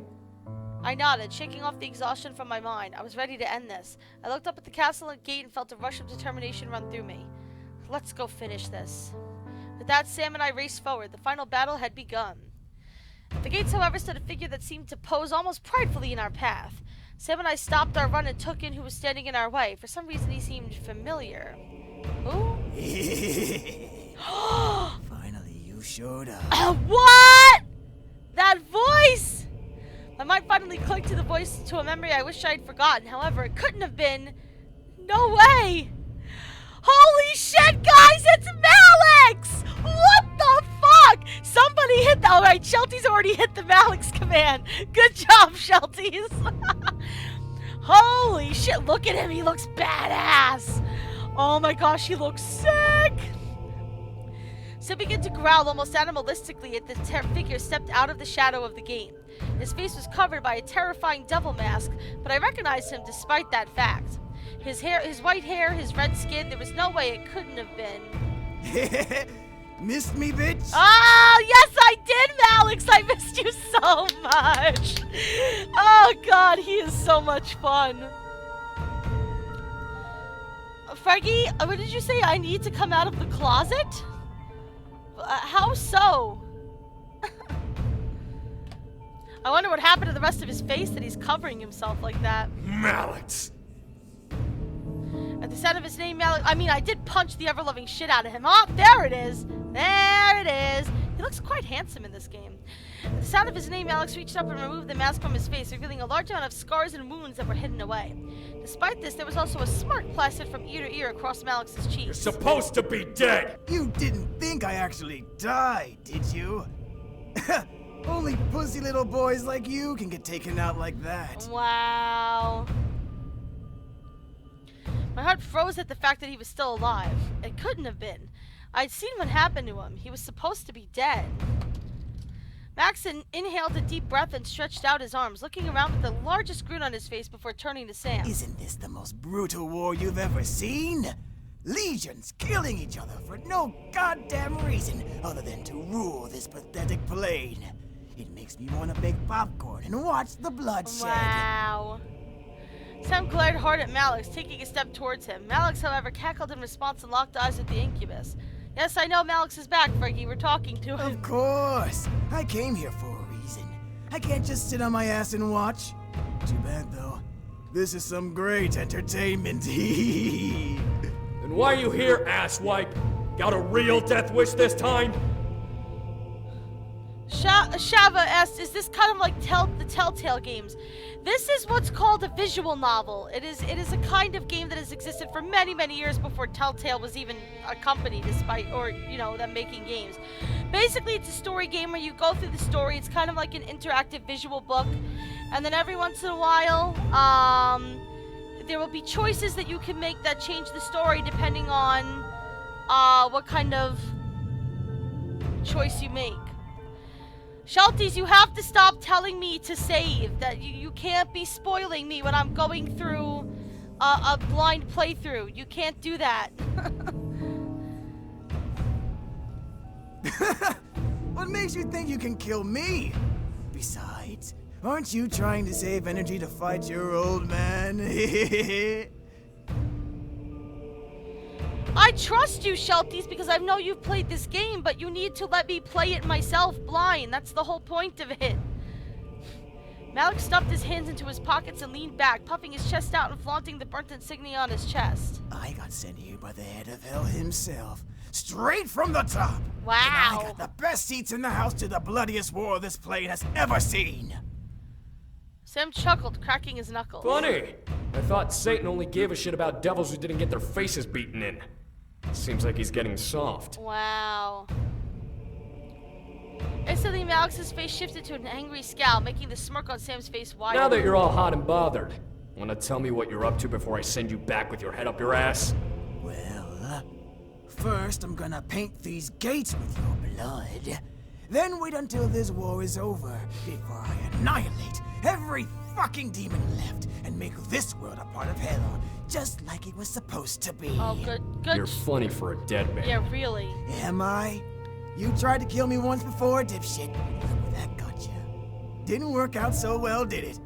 I nodded, shaking off the exhaustion from my mind. I was ready to end this. I looked up at the castle gate and felt a rush of determination run through me. Let's go finish this. With that, Sam and I raced forward. The final battle had begun. At the gates, however, stood a figure that seemed to pose almost pridefully in our path. Sam and I stopped our run and took in who was standing in our way. For some reason, he seemed familiar. Who? Finally, you showed up. What? That voice! My mind finally clicked to the voice to a memory I wish I had forgotten. However, it couldn't have been. No way! Holy shit, guys! It's Malix! What the fuck? Somebody hit the. Alright, Shelty's already hit the Malix command. Good job, Shelty's. Holy shit, look at him. He looks badass. Oh my gosh, he looks sick. Sim began to growl almost animalistically as the figure stepped out of the shadow of the gate. His face was covered by a terrifying devil mask, but I recognized him despite that fact. His hair, his white hair, his red skin, there was no way it couldn't have been. Missed me, bitch? Ah, yes I did, Malix! I missed you so much! Oh god, he is so much fun. Frankie, what did you say? I need to come out of the closet? How so? I wonder what happened to the rest of his face that he's covering himself like that. Malix! At the sound of his name, Malix, I mean, I did punch the ever-loving shit out of him. Oh, there it is. There it is. He looks quite handsome in this game. At the sound of his name, Alex reached up and removed the mask from his face, revealing a large amount of scars and wounds that were hidden away. Despite this, there was also a smirk plastered from ear to ear across Malix's cheeks. You're supposed to be dead! You didn't think I actually died, did you? Only pussy little boys like you can get taken out like that. Wow. My heart froze at the fact that he was still alive. It couldn't have been. I'd seen what happened to him. He was supposed to be dead. Max inhaled a deep breath and stretched out his arms, looking around with the largest grin on his face before turning to Sam. Isn't this the most brutal war you've ever seen? Legions killing each other for no goddamn reason other than to rule this pathetic plane. It makes me want to bake popcorn and watch the bloodshed. Wow. Sam glared hard at Malix, taking a step towards him. Malix, however, cackled in response and locked eyes with the incubus. Yes, I know Malix is back, Fergie. We're talking to him. Of course. I came here for a reason. I can't just sit on my ass and watch. Too bad, though. This is some great entertainment. Then why are you here, asswipe? Got a real death wish this time? Shava asked, is this kind of like the Telltale games? This is what's called a visual novel. It is a kind of game that has existed for many, many years before Telltale was even a company, despite, or, you know, them making games. Basically, it's a story game where you go through the story. It's kind of like an interactive visual book. And then every once in a while, there will be choices that you can make that change the story depending on what kind of choice you make. Shelties, you have to stop telling me to save. That you can't be spoiling me when I'm going through a blind playthrough. You can't do that. What makes you think you can kill me? Besides, aren't you trying to save energy to fight your old man? I trust you, Shelties, because I know you've played this game, but you need to let me play it myself blind. That's the whole point of it. Malik stuffed his hands into his pockets and leaned back, puffing his chest out and flaunting the burnt insignia on his chest. I got sent here by the head of hell himself. Straight from the top. Wow. And I got the best seats in the house to the bloodiest war this plane has ever seen. Sam chuckled, cracking his knuckles. Funny! I thought Satan only gave a shit about devils who didn't get their faces beaten in. Seems like he's getting soft. Wow. Instantly, Malik's face shifted to an angry scowl, making the smirk on Sam's face wider. Now that you're all hot and bothered, wanna tell me what you're up to before I send you back with your head up your ass? Well, first I'm gonna paint these gates with your blood. Then wait until this war is over before I annihilate every fucking demon left and make this world a part of hell, just like it was supposed to be. Oh, good. You're funny for a dead man. Yeah, really. Am I? You tried to kill me once before, dipshit. Look where that got you. Didn't work out so well, did it?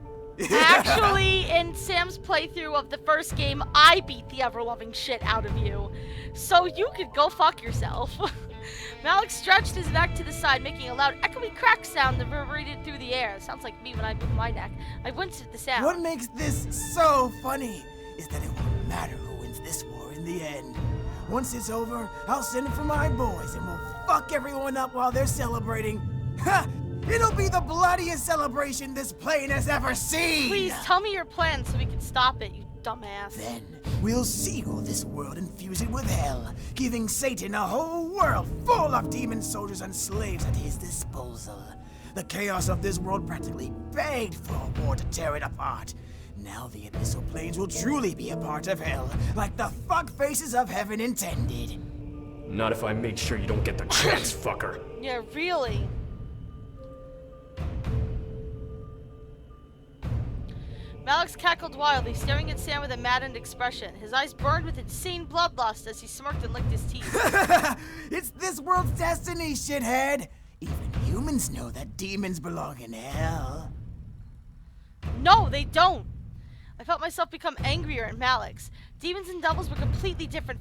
Actually, in Sam's playthrough of the first game, I beat the ever-loving shit out of you. So you could go fuck yourself. Malik stretched his neck to the side, making a loud echoey crack sound that reverberated through the air. Sounds like me when I move my neck. I winced at the sound. What makes this so funny is that it won't matter who wins this war in the end. Once it's over, I'll send it for my boys and we'll fuck everyone up while they're celebrating. Ha! It'll be the bloodiest celebration this plane has ever seen! Please tell me your plan so we can stop it, you dumbass. Then we'll seal this world and fuse it with hell, giving Satan a whole world full of demon soldiers and slaves at his disposal. The chaos of this world practically begged for a war to tear it apart. Now the abyssal planes will truly be a part of hell, like the fuck faces of heaven intended. Not if I make sure you don't get the chance, fucker. Yeah, really. Malik's cackled wildly, staring at Sam with a maddened expression. His eyes burned with insane bloodlust as he smirked and licked his teeth. It's this world's destiny, shithead! Even humans know that demons belong in hell. No, they don't! I felt myself become angrier at Malik's. Demons and devils were completely different,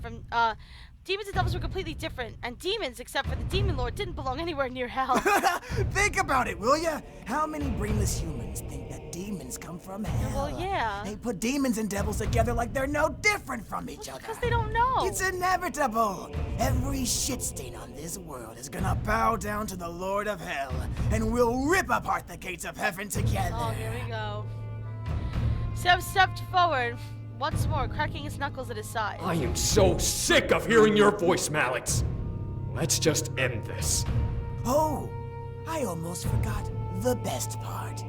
and demons, except for the Demon Lord, didn't belong anywhere near hell. Think about it, will ya? How many brainless humans think that demons come from hell? Well, yeah. They put demons and devils together like they're no different from each other. Because they don't know. It's inevitable. Every shit stain on this world is gonna bow down to the Lord of Hell, and we'll rip apart the gates of heaven together. Oh, here we go. Sam stepped forward, once more, cracking his knuckles at his side. I am so sick of hearing your voice, Malix. Let's just end this. Oh, I almost forgot the best part.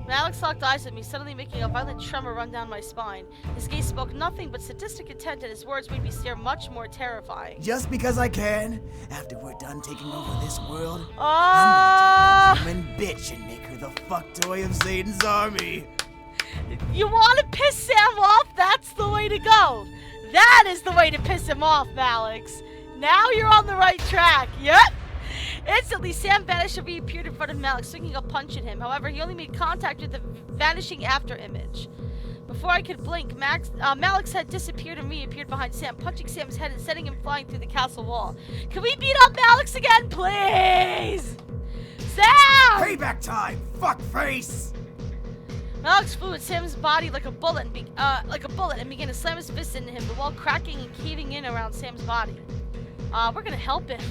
Malix locked eyes with me, suddenly making a violent tremor run down my spine. His gaze spoke nothing but sadistic intent, and his words made me stare much more terrifying. Just because I can, after we're done taking over this world, I'm gonna take that human bitch and make her the fuck toy of Satan's army. You want to piss Sam off? That's the way to go. That is the way to piss him off, Malix. Now you're on the right track. Yep. Instantly, Sam vanished and reappeared in front of Malix, swinging a punch at him. However, he only made contact with the vanishing after image. Before I could blink, Malix had disappeared and reappeared behind Sam, punching Sam's head and sending him flying through the castle wall. Can we beat up Malix again, please? Sam! Payback time, fuckface! Malix flew at Sam's body like a bullet and began to slam his fist into him, the wall cracking and caving in around Sam's body. We're gonna help him.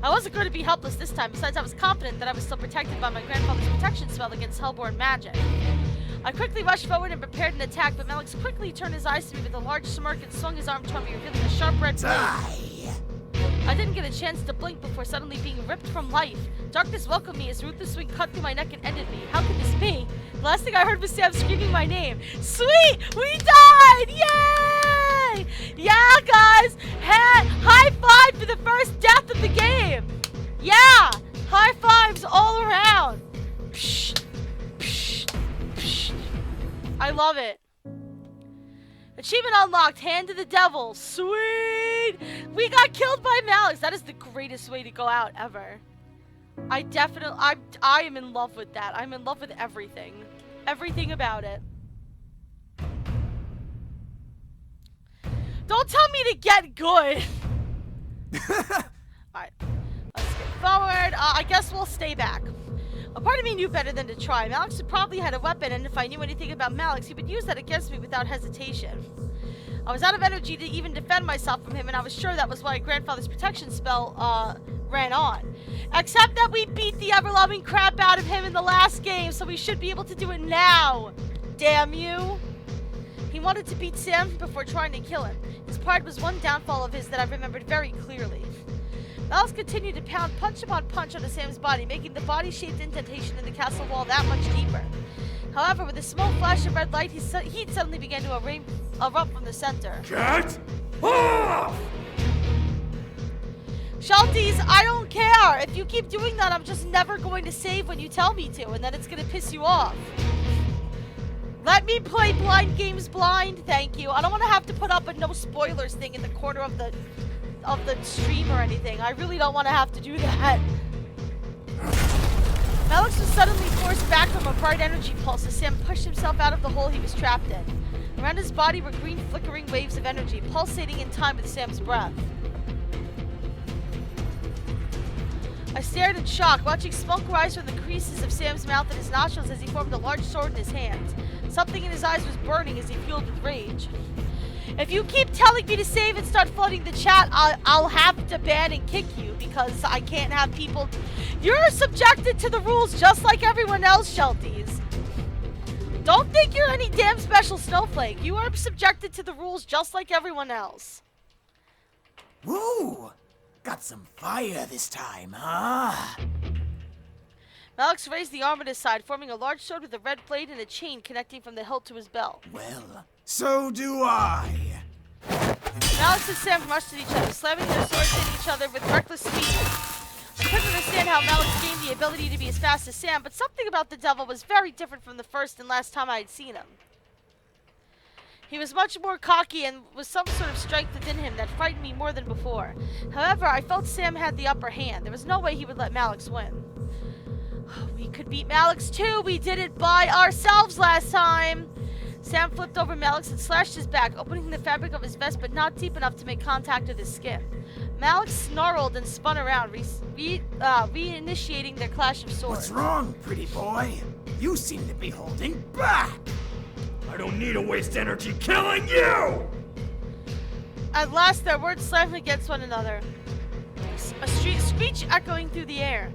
I wasn't going to be helpless this time. Besides, I was confident that I was still protected by my grandfather's protection spell against hellborn magic. I quickly rushed forward and prepared an attack, but Malix quickly turned his eyes to me with a large smirk and swung his arm toward me, revealing a sharp red blade. I didn't get a chance to blink before suddenly being ripped from life. Darkness welcomed me as ruthless swing cut through my neck and ended me. How could this be? The last thing I heard was Sam screaming my name. Sweet! We died! Yay! Yeah, guys! High five for the first death of the game! love it. Achievement unlocked. Hand to the devil. Sweet! We got killed by Malix. That is the greatest way to go out ever. I am in love with that. I'm in love with everything. Everything about it. Don't tell me to get good. Alright. Let's get forward. I guess we'll stay back. A part of me knew better than to try. Malix had probably had a weapon, and if I knew anything about Malix, he would use that against me without hesitation. I was out of energy to even defend myself from him, and I was sure that was why grandfather's protection spell ran on. Except that we beat the ever-loving crap out of him in the last game, so we should be able to do it now. Damn you. He wanted to beat Sam before trying to kill him. His pride was one downfall of his that I remembered very clearly. Malix continued to pound punch upon punch onto Sam's body, making the body-shaped indentation in the castle wall that much deeper. However, with a small flash of red light, heat suddenly began to erupt from the center. Get off! Shelties, I don't care! If you keep doing that, I'm just never going to save when you tell me to, and then it's gonna piss you off. Let me play blind games blind, thank you. I don't want to have to put up a no spoilers thing in the corner of the stream or anything. I really don't want to have to do that. Malix was suddenly forced back from a bright energy pulse as Sam pushed himself out of the hole he was trapped in. Around his body were green flickering waves of energy, pulsating in time with Sam's breath. I stared in shock, watching smoke rise from the creases of Sam's mouth and his nostrils as he formed a large sword in his hand. Something in his eyes was burning as he fueled with rage. If you keep telling me to save and start flooding the chat, I'll have to ban and kick you because I can't have people... You're subjected to the rules just like everyone else, Shelties. Don't think you're any damn special snowflake. You are subjected to the rules just like everyone else. Woo! Got some fire this time, huh? Malix raised the arm at his side, forming a large sword with a red blade and a chain connecting from the hilt to his belt. Well, so do I. Malix and Sam rushed at each other, slamming their swords at each other with reckless speed. I couldn't understand how Malix gained the ability to be as fast as Sam, but something about the devil was very different from the first and last time I had seen him. He was much more cocky and with some sort of strength within him that frightened me more than before. However, I felt Sam had the upper hand. There was no way he would let Malix win. We could beat Malix too. We did it by ourselves last time. Sam flipped over Malix and slashed his back, opening the fabric of his vest but not deep enough to make contact with his skin. Malix snarled and spun around, reinitiating their clash of swords. What's wrong, pretty boy? You seem to be holding back. I don't need to waste energy killing you! At last, their words slammed against one another, a screech echoing through the air.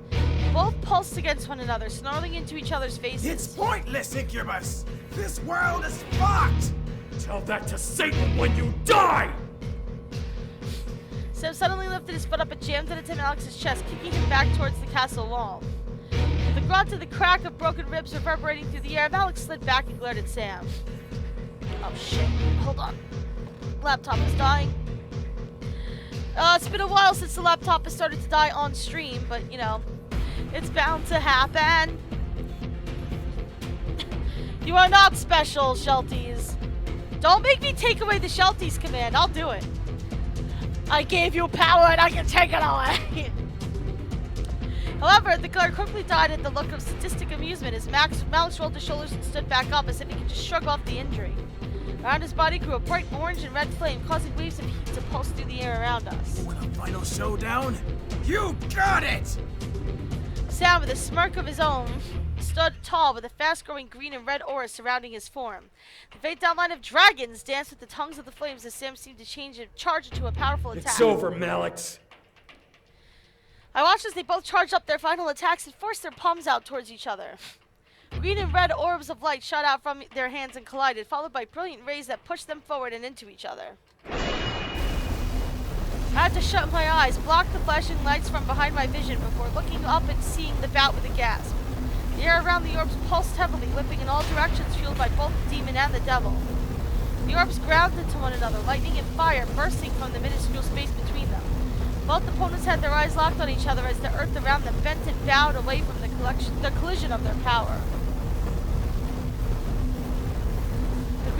Both pulsed against one another, snarling into each other's faces. It's pointless, Incubus! This world is fucked! Tell that to Satan when you die! Sam suddenly lifted his foot up and jammed it into Malix's chest, kicking him back towards the castle wall. With the grunt of the crack of broken ribs reverberating through the air, Malix slid back and glared at Sam. Oh shit, hold on. Laptop is dying. It's been a while since the laptop has started to die on stream, but you know, it's bound to happen. You are not special, Shelties. Don't make me take away the Shelties command. I'll do it. I gave you power and I can take it away. However, the glare quickly died at the look of sadistic amusement as Malix rolled his shoulders and stood back up as if he could just shrug off the injury. Around his body grew a bright orange and red flame, causing waves of heat to pulse through the air around us. Want a final showdown? You got it! Sam, with a smirk of his own, stood tall with a fast-growing green and red aura surrounding his form. The faint outline of dragons danced with the tongues of the flames as Sam seemed to charge into a powerful attack. It's over, Malix. I watched as they both charged up their final attacks and forced their palms out towards each other. Green and red orbs of light shot out from their hands and collided, followed by brilliant rays that pushed them forward and into each other. I had to shut my eyes, block the flashing lights from behind my vision before looking up and seeing the bout with a gasp. The air around the orbs pulsed heavily, whipping in all directions, fueled by both the demon and the devil. The orbs ground into one another, lightning and fire bursting from the minuscule space between them. Both opponents had their eyes locked on each other as the earth around them bent and bowed away from the collision of their power.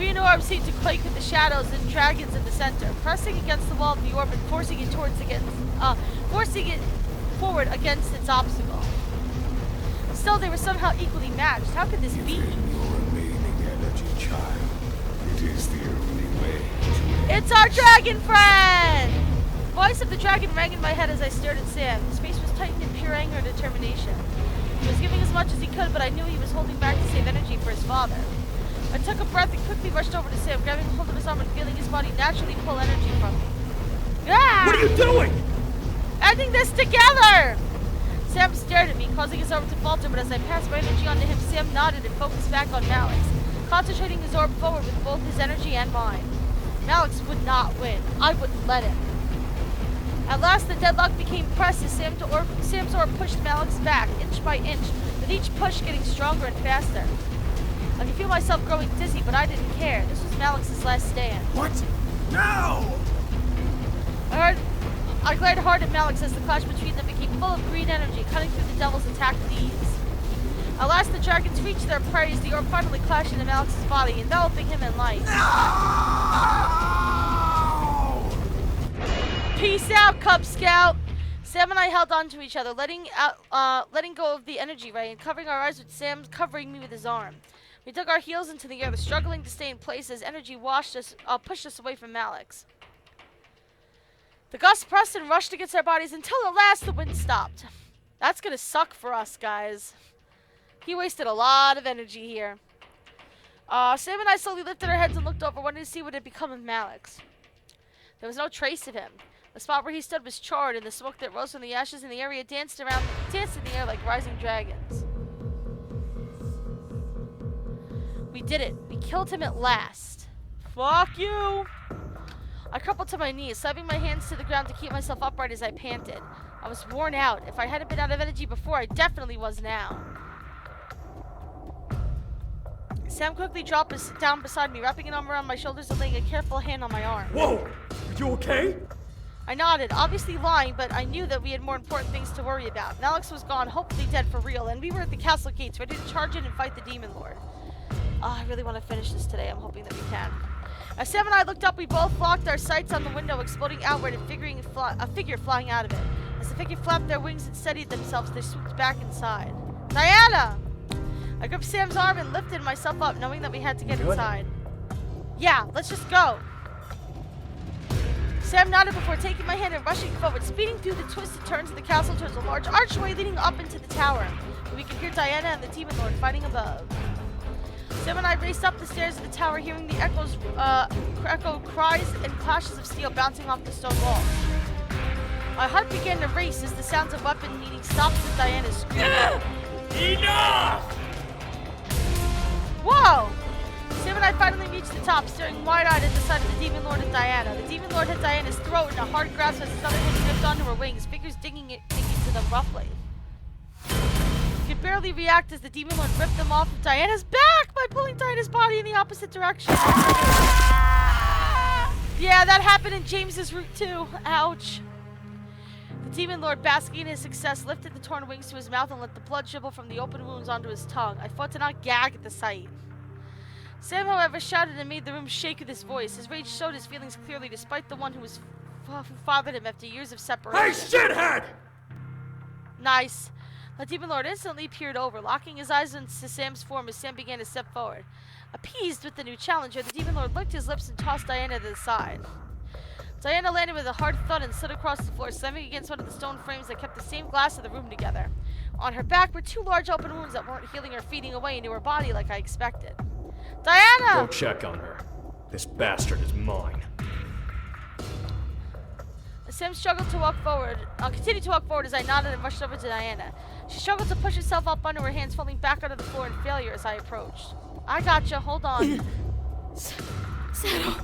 green orb seemed to quake with the shadows and dragons in the center, pressing against the wall of the orb and forcing it forward against its obstacle. Still, they were somehow equally matched. How could this be? Your remaining energy, child. It is the only way to... It's our dragon friend! The voice of the dragon rang in my head as I stared at Sam. His face was tightened in pure anger and determination. He was giving as much as he could, but I knew he was holding back to save energy for his father. I took a breath and quickly rushed over to Sam, grabbing hold of his arm and feeling his body naturally pull energy from me. Ah! What are you doing? Ending this together! Sam stared at me, causing his arm to falter, but as I passed my energy onto him, Sam nodded and focused back on Malix, concentrating his orb forward with both his energy and mine. Malix would not win. I wouldn't let him. At last, the deadlock became pressed as Sam's orb pushed Malix back, inch by inch, with each push getting stronger and faster. I could feel myself growing dizzy, but I didn't care. This was Malix's last stand. What? No! I glared hard at Malix as the clash between them became full of green energy, cutting through the devil's attack with ease. At last, the dragons reached their prey as the orb finally clashed into Malix's body, enveloping him in light. No! Peace out, Cub Scout! Sam and I held on to each other, letting go of the energy ray and covering our eyes with Sam covering me with his arm. We dug our heels into the air, struggling to stay in place as energy pushed us away from Malix. The gusts pressed and rushed against our bodies until at last the wind stopped. That's gonna suck for us, guys. He wasted a lot of energy here. Sam and I slowly lifted our heads and looked over, wanting to see what had become of Malix. There was no trace of him. The spot where he stood was charred, and the smoke that rose from the ashes in the area danced in the air like rising dragons. We did it. We killed him at last. Fuck you! I crumpled to my knees, slapping my hands to the ground to keep myself upright as I panted. I was worn out. If I hadn't been out of energy before, I definitely was now. Sam quickly dropped down beside me, wrapping an arm around my shoulders and laying a careful hand on my arm. Whoa! Are you okay? I nodded, obviously lying, but I knew that we had more important things to worry about. Malix was gone, hopefully dead for real, and we were at the castle gates, ready to charge in and fight the Demon Lord. I really want to finish this today. I'm hoping that we can. As Sam and I looked up, we both locked our sights on the window, exploding outward and a figure flying out of it. As the figure flapped their wings and steadied themselves, they swooped back inside. Diana! I gripped Sam's arm and lifted myself up, knowing that we had to get inside. Yeah, let's just go. Sam nodded before taking my hand and rushing forward, speeding through the twisted turns of the castle towards a large archway leading up into the tower. We could hear Diana and the Demon Lord fighting above. Sam and I raced up the stairs of the tower, hearing the echo cries and clashes of steel bouncing off the stone walls. My heart began to race as the sounds of weapon meeting stopped with Diana's scream. Enough! Whoa! Sam and I finally reached the top, staring wide-eyed at the sight of the Demon Lord and Diana. The Demon Lord had Diana's throat in a hard grasp as his other hand gripped onto her wings, fingers digging into them roughly. He could barely react as the Demon Lord ripped them off of Diana's back by pulling Diana's body in the opposite direction. Yeah, that happened in James's route too. Ouch. The Demon Lord, basking in his success, lifted the torn wings to his mouth and let the blood dribble from the open wounds onto his tongue. I fought to not gag at the sight. Sam, however, shouted and made the room shake with his voice. His rage showed his feelings clearly, despite the one who fathered him after years of separation. Hey, shithead! Nice. The Demon Lord instantly peered over, locking his eyes into Sam's form as Sam began to step forward. Appeased with the new challenger, the Demon Lord licked his lips and tossed Diana to the side. Diana landed with a hard thud and slid across the floor, slamming against one of the stone frames that kept the same glass of the room together. On her back were two large open wounds that weren't healing or feeding away into her body like I expected. Diana! Go check on her. This bastard is mine. Sam struggled to walk forward. Continued to walk forward as I nodded and rushed over to Diana. She struggled to push herself up under her hands, falling back onto the floor in failure as I approached. I gotcha. Hold on. Settle.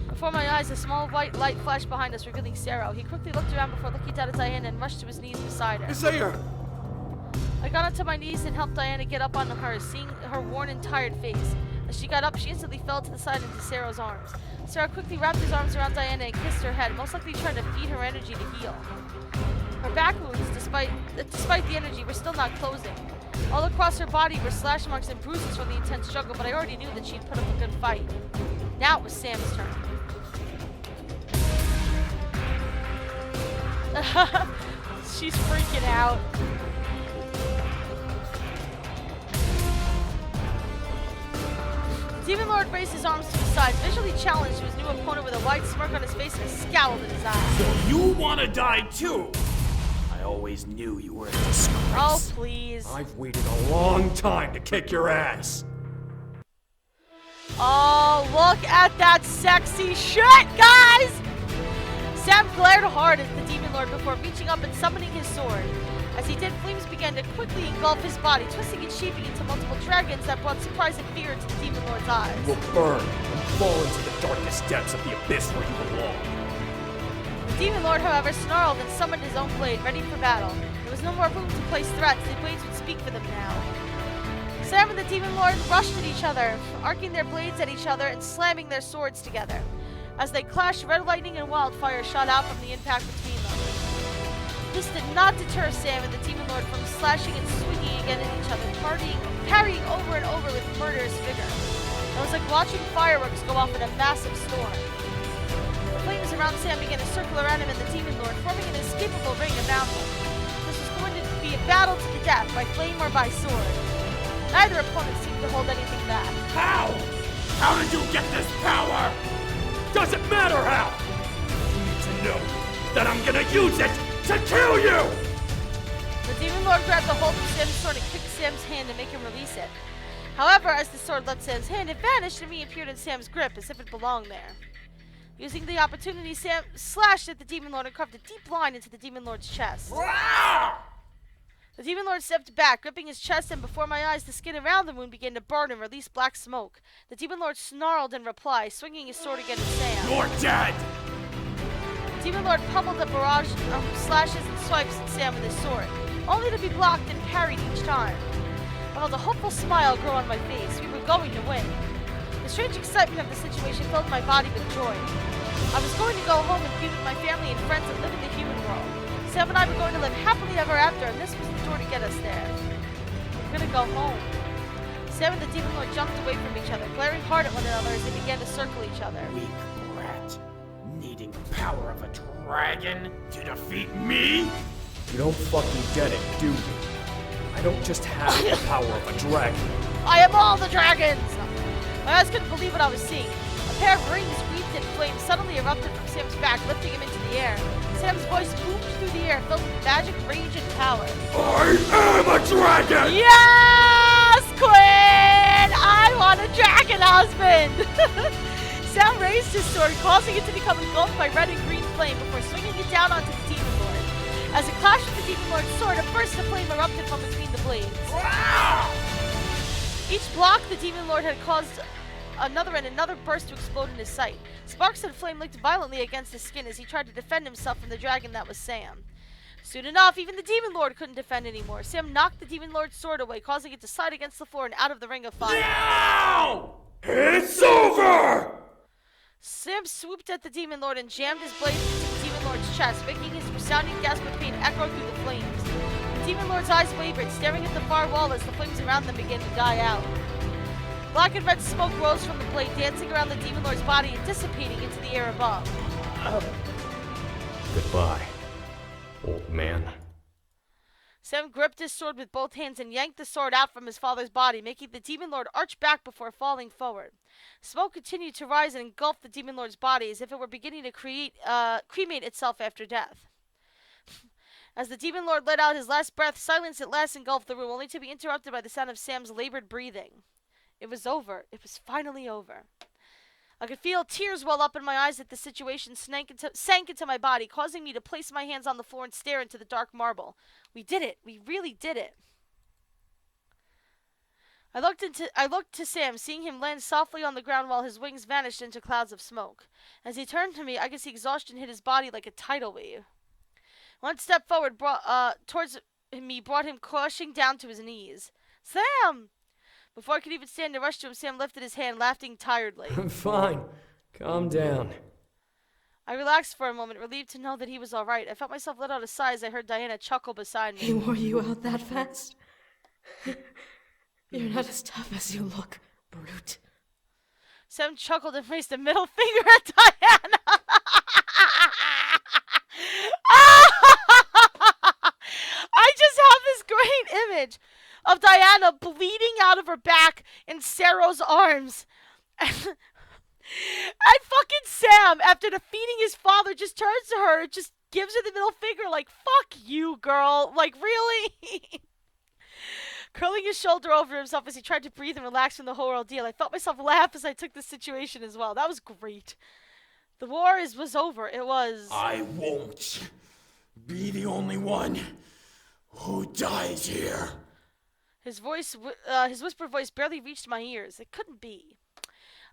Before my eyes, a small white light flashed behind us, revealing Sarah. He quickly looked around before looking down at Diana and rushed to his knees beside her. Isaiah! I got onto my knees and helped Diana get up on her, seeing her worn and tired face. As she got up, she instantly fell to the side into Sarah's arms. Sarah quickly wrapped his arms around Diana and kissed her head, most likely trying to feed her energy to heal. Her back wounds, despite the energy, were still not closing. All across her body were slash marks and bruises from the intense struggle, but I already knew that she'd put up a good fight. Now it was Sam's turn. She's freaking out. Demon Lord raised his arms to his sides, visually challenged to his new opponent with a wide smirk on his face and a scowl in his eyes. So you wanna die too? I always knew you were a disgrace. Oh, please. I've waited a long time to kick your ass. Oh, look at that sexy shit, guys! Sam glared hard at the Demon Lord before reaching up and summoning his sword. As he did, flames began to quickly engulf his body, twisting and shaping into multiple dragons that brought surprise and fear into the Demon Lord's eyes. You will burn and fall into the darkest depths of the abyss where you belong. The Demon Lord, however, snarled and summoned his own blade, ready for battle. There was no more room to place threats. The blades would speak for them now. Sam and the Demon Lord rushed at each other, arcing their blades at each other and slamming their swords together. As they clashed, red lightning and wildfire shot out from the impact between them. This did not deter Sam and the Demon Lord from slashing and swinging again at each other, parrying over and over with murderous vigor. It was like watching fireworks go off in a massive storm. The flames around Sam began to circle around him and the Demon Lord, forming an inescapable ring around him. This was going to be a battle to the death, by flame or by sword. Neither opponent seemed to hold anything back. How? How did you get this power? Doesn't matter how! You need to know that I'm gonna use it to kill you! The Demon Lord grabbed a hold of Sam's sword and kicked Sam's hand to make him release it. However, as the sword left Sam's hand, it vanished and reappeared in Sam's grip as if it belonged there. Using the opportunity, Sam slashed at the Demon Lord and carved a deep line into the Demon Lord's chest. The Demon Lord stepped back, gripping his chest, and before my eyes, the skin around the wound began to burn and release black smoke. The Demon Lord snarled in reply, swinging his sword again at Sam. You're dead! The Demon Lord pummeled a barrage of slashes and swipes at Sam with his sword, only to be blocked and parried each time. I felt a hopeful smile grow on my face. We were going to win. The strange excitement of the situation filled my body with joy. I was going to go home and be with my family and friends and live in the human world. Sam and I were going to live happily ever after, and this was the door to get us there. We're gonna go home. Sam and the Demon Lord jumped away from each other, glaring hard at one another as they began to circle each other. Weak brat. Needing the power of a dragon to defeat me? You don't fucking get it, do you? I don't just have the power of a dragon. I am all the dragons! My eyes couldn't believe what I was seeing. A pair of rings wreathed in flames suddenly erupted from Sam's back, lifting him into the air. Sam's voice boomed through the air, filled with magic, rage, and power. I am a dragon! Yes, Quinn! I want a dragon husband! Sam raised his sword, causing it to become engulfed by red and green flame before swinging it down onto the Demon Lord. As it clashed with the Demon Lord's sword, a burst of flame erupted from between the blades. Each block the Demon Lord had caused another burst to explode in his sight. Sparks and flame licked violently against his skin as he tried to defend himself from the dragon that was Sam. Soon enough, even the Demon Lord couldn't defend anymore. Sam knocked the Demon Lord's sword away, causing it to slide against the floor and out of the ring of fire. Now! It's over! Sam swooped at the Demon Lord and jammed his blade into the Demon Lord's chest, making his resounding gasp of pain echo through the flames. The Demon Lord's eyes wavered, staring at the far wall as the flames around them began to die out. Black and red smoke rose from the blade, dancing around the Demon Lord's body and dissipating into the air above. Goodbye, old man. Sam gripped his sword with both hands and yanked the sword out from his father's body, making the Demon Lord arch back before falling forward. Smoke continued to rise and engulf the Demon Lord's body as if it were beginning to cremate itself after death. As the Demon Lord let out his last breath, silence at last engulfed the room, only to be interrupted by the sound of Sam's labored breathing. It was over. It was finally over. I could feel tears well up in my eyes as the situation sank into my body, causing me to place my hands on the floor and stare into the dark marble. We did it. We really did it. I looked to Sam, seeing him land softly on the ground while his wings vanished into clouds of smoke. As he turned to me, I could see exhaustion hit his body like a tidal wave. One step forward towards me brought him crushing down to his knees. Sam! Before I could even stand to rush to him, Sam lifted his hand, laughing tiredly. I'm fine. Calm down. I relaxed for a moment, relieved to know that he was all right. I felt myself let out a sigh as I heard Diana chuckle beside me. He wore you out that fast? You're not as tough as you look, brute. Sam chuckled and raised a middle finger at Diana. I just have this great image of Diana bleeding out of her back in Sarah's arms. And fucking Sam, after defeating his father, just turns to her and just gives her the middle finger like, fuck you, girl. Like, really? Curling his shoulder over himself as he tried to breathe and relax from the whole ordeal. I felt myself laugh as I took this situation as well. That was great. The war was over. It was... I won't be the only one who dies here. His whispered voice barely reached my ears. It couldn't be.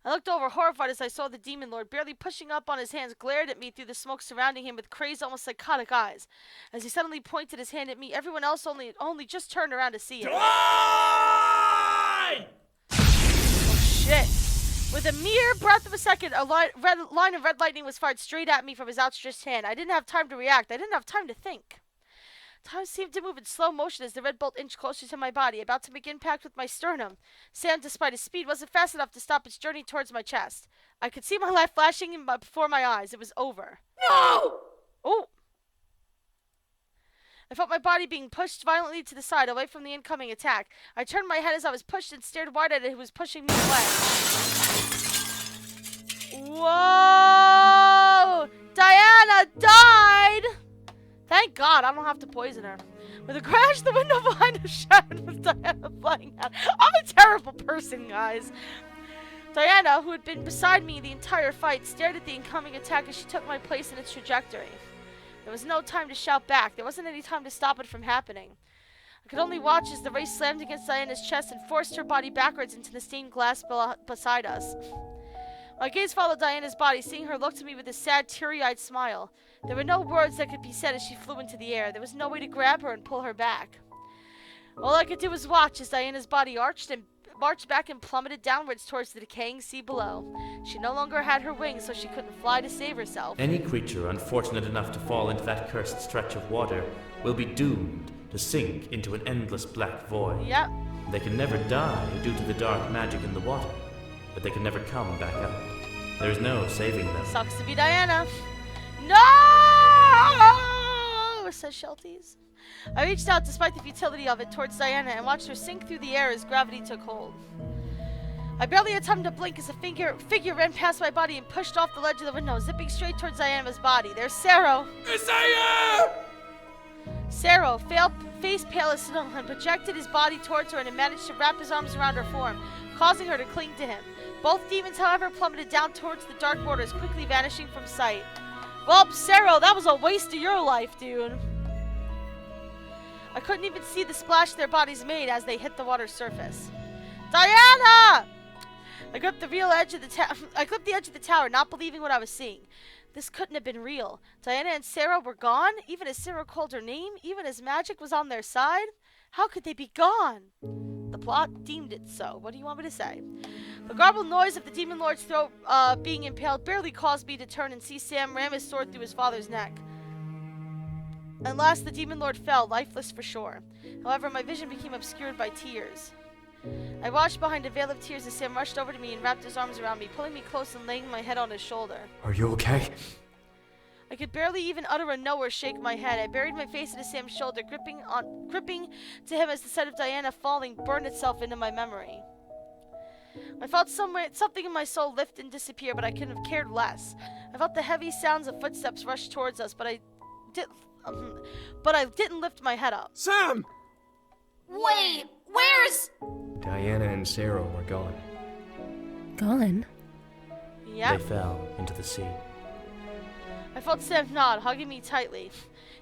I looked over, horrified, as I saw the demon lord, barely pushing up on his hands, glared at me through the smoke surrounding him with crazed, almost psychotic eyes. As he suddenly pointed his hand at me, everyone else only just turned around to see it. Die! Oh, shit. With a mere breath of a second, a line of red lightning was fired straight at me from his outstretched hand. I didn't have time to react. I didn't have time to think. Time seemed to move in slow motion as the red bolt inched closer to my body, about to make impact with my sternum. Sam, despite his speed, wasn't fast enough to stop its journey towards my chest. I could see my life flashing before my eyes. It was over. No! Oh! I felt my body being pushed violently to the side, away from the incoming attack. I turned my head as I was pushed and stared wide at it who was pushing me away. Whoa! Diana died! Thank God, I don't have to poison her. With a crash, the window behind us shattered with Diana flying out. I'm a terrible person, guys. Diana, who had been beside me the entire fight, stared at the incoming attack as she took my place in its trajectory. There was no time to shout back. There wasn't any time to stop it from happening. I could only watch as the ray slammed against Diana's chest and forced her body backwards into the stained glass beside us. My gaze followed Diana's body, seeing her look to me with a sad, teary-eyed smile. There were no words that could be said as she flew into the air. There was no way to grab her and pull her back. All I could do was watch as Diana's body marched back and plummeted downwards towards the decaying sea below. She no longer had her wings, so she couldn't fly to save herself. Any creature unfortunate enough to fall into that cursed stretch of water will be doomed to sink into an endless black void. Yep. They can never die due to the dark magic in the water, but they can never come back up. There's no saving them. Sucks to be Diana. No! Says Shelties. I reached out, despite the futility of it, towards Diana and watched her sink through the air as gravity took hold. I barely had time to blink as a figure ran past my body and pushed off the ledge of the window, zipping straight towards Diana's body. There's Saro. Isaiah! Saro, face pale as snow, and projected his body towards her and managed to wrap his arms around her form, causing her to cling to him. Both demons, however, plummeted down towards the dark waters, quickly vanishing from sight. Well, Saro, that was a waste of your life, dude. I couldn't even see the splash their bodies made as they hit the water's surface. Diana! I gripped the edge of the tower, not believing what I was seeing. This couldn't have been real. Diana and Sarah were gone, even as Sarah called her name, even as magic was on their side. How could they be gone? The plot deemed it so. What do you want me to say? The garbled noise of the demon lord's throat being impaled barely caused me to turn and see Sam ram his sword through his father's neck. At last, the demon lord fell, lifeless for sure. However, my vision became obscured by tears. I watched behind a veil of tears as Sam rushed over to me and wrapped his arms around me, pulling me close and laying my head on his shoulder. Are you okay? I could barely even utter a no or shake my head. I buried my face into Sam's shoulder, gripping to him as the sight of Diana falling burned itself into my memory. I felt something in my soul lift and disappear, but I couldn't have cared less. I felt the heavy sounds of footsteps rush towards us, but I didn't lift my head up. Sam! Wait, where's... Diana and Sarah were gone. Gone? Yep. They fell into the sea. I felt Sam nod, hugging me tightly.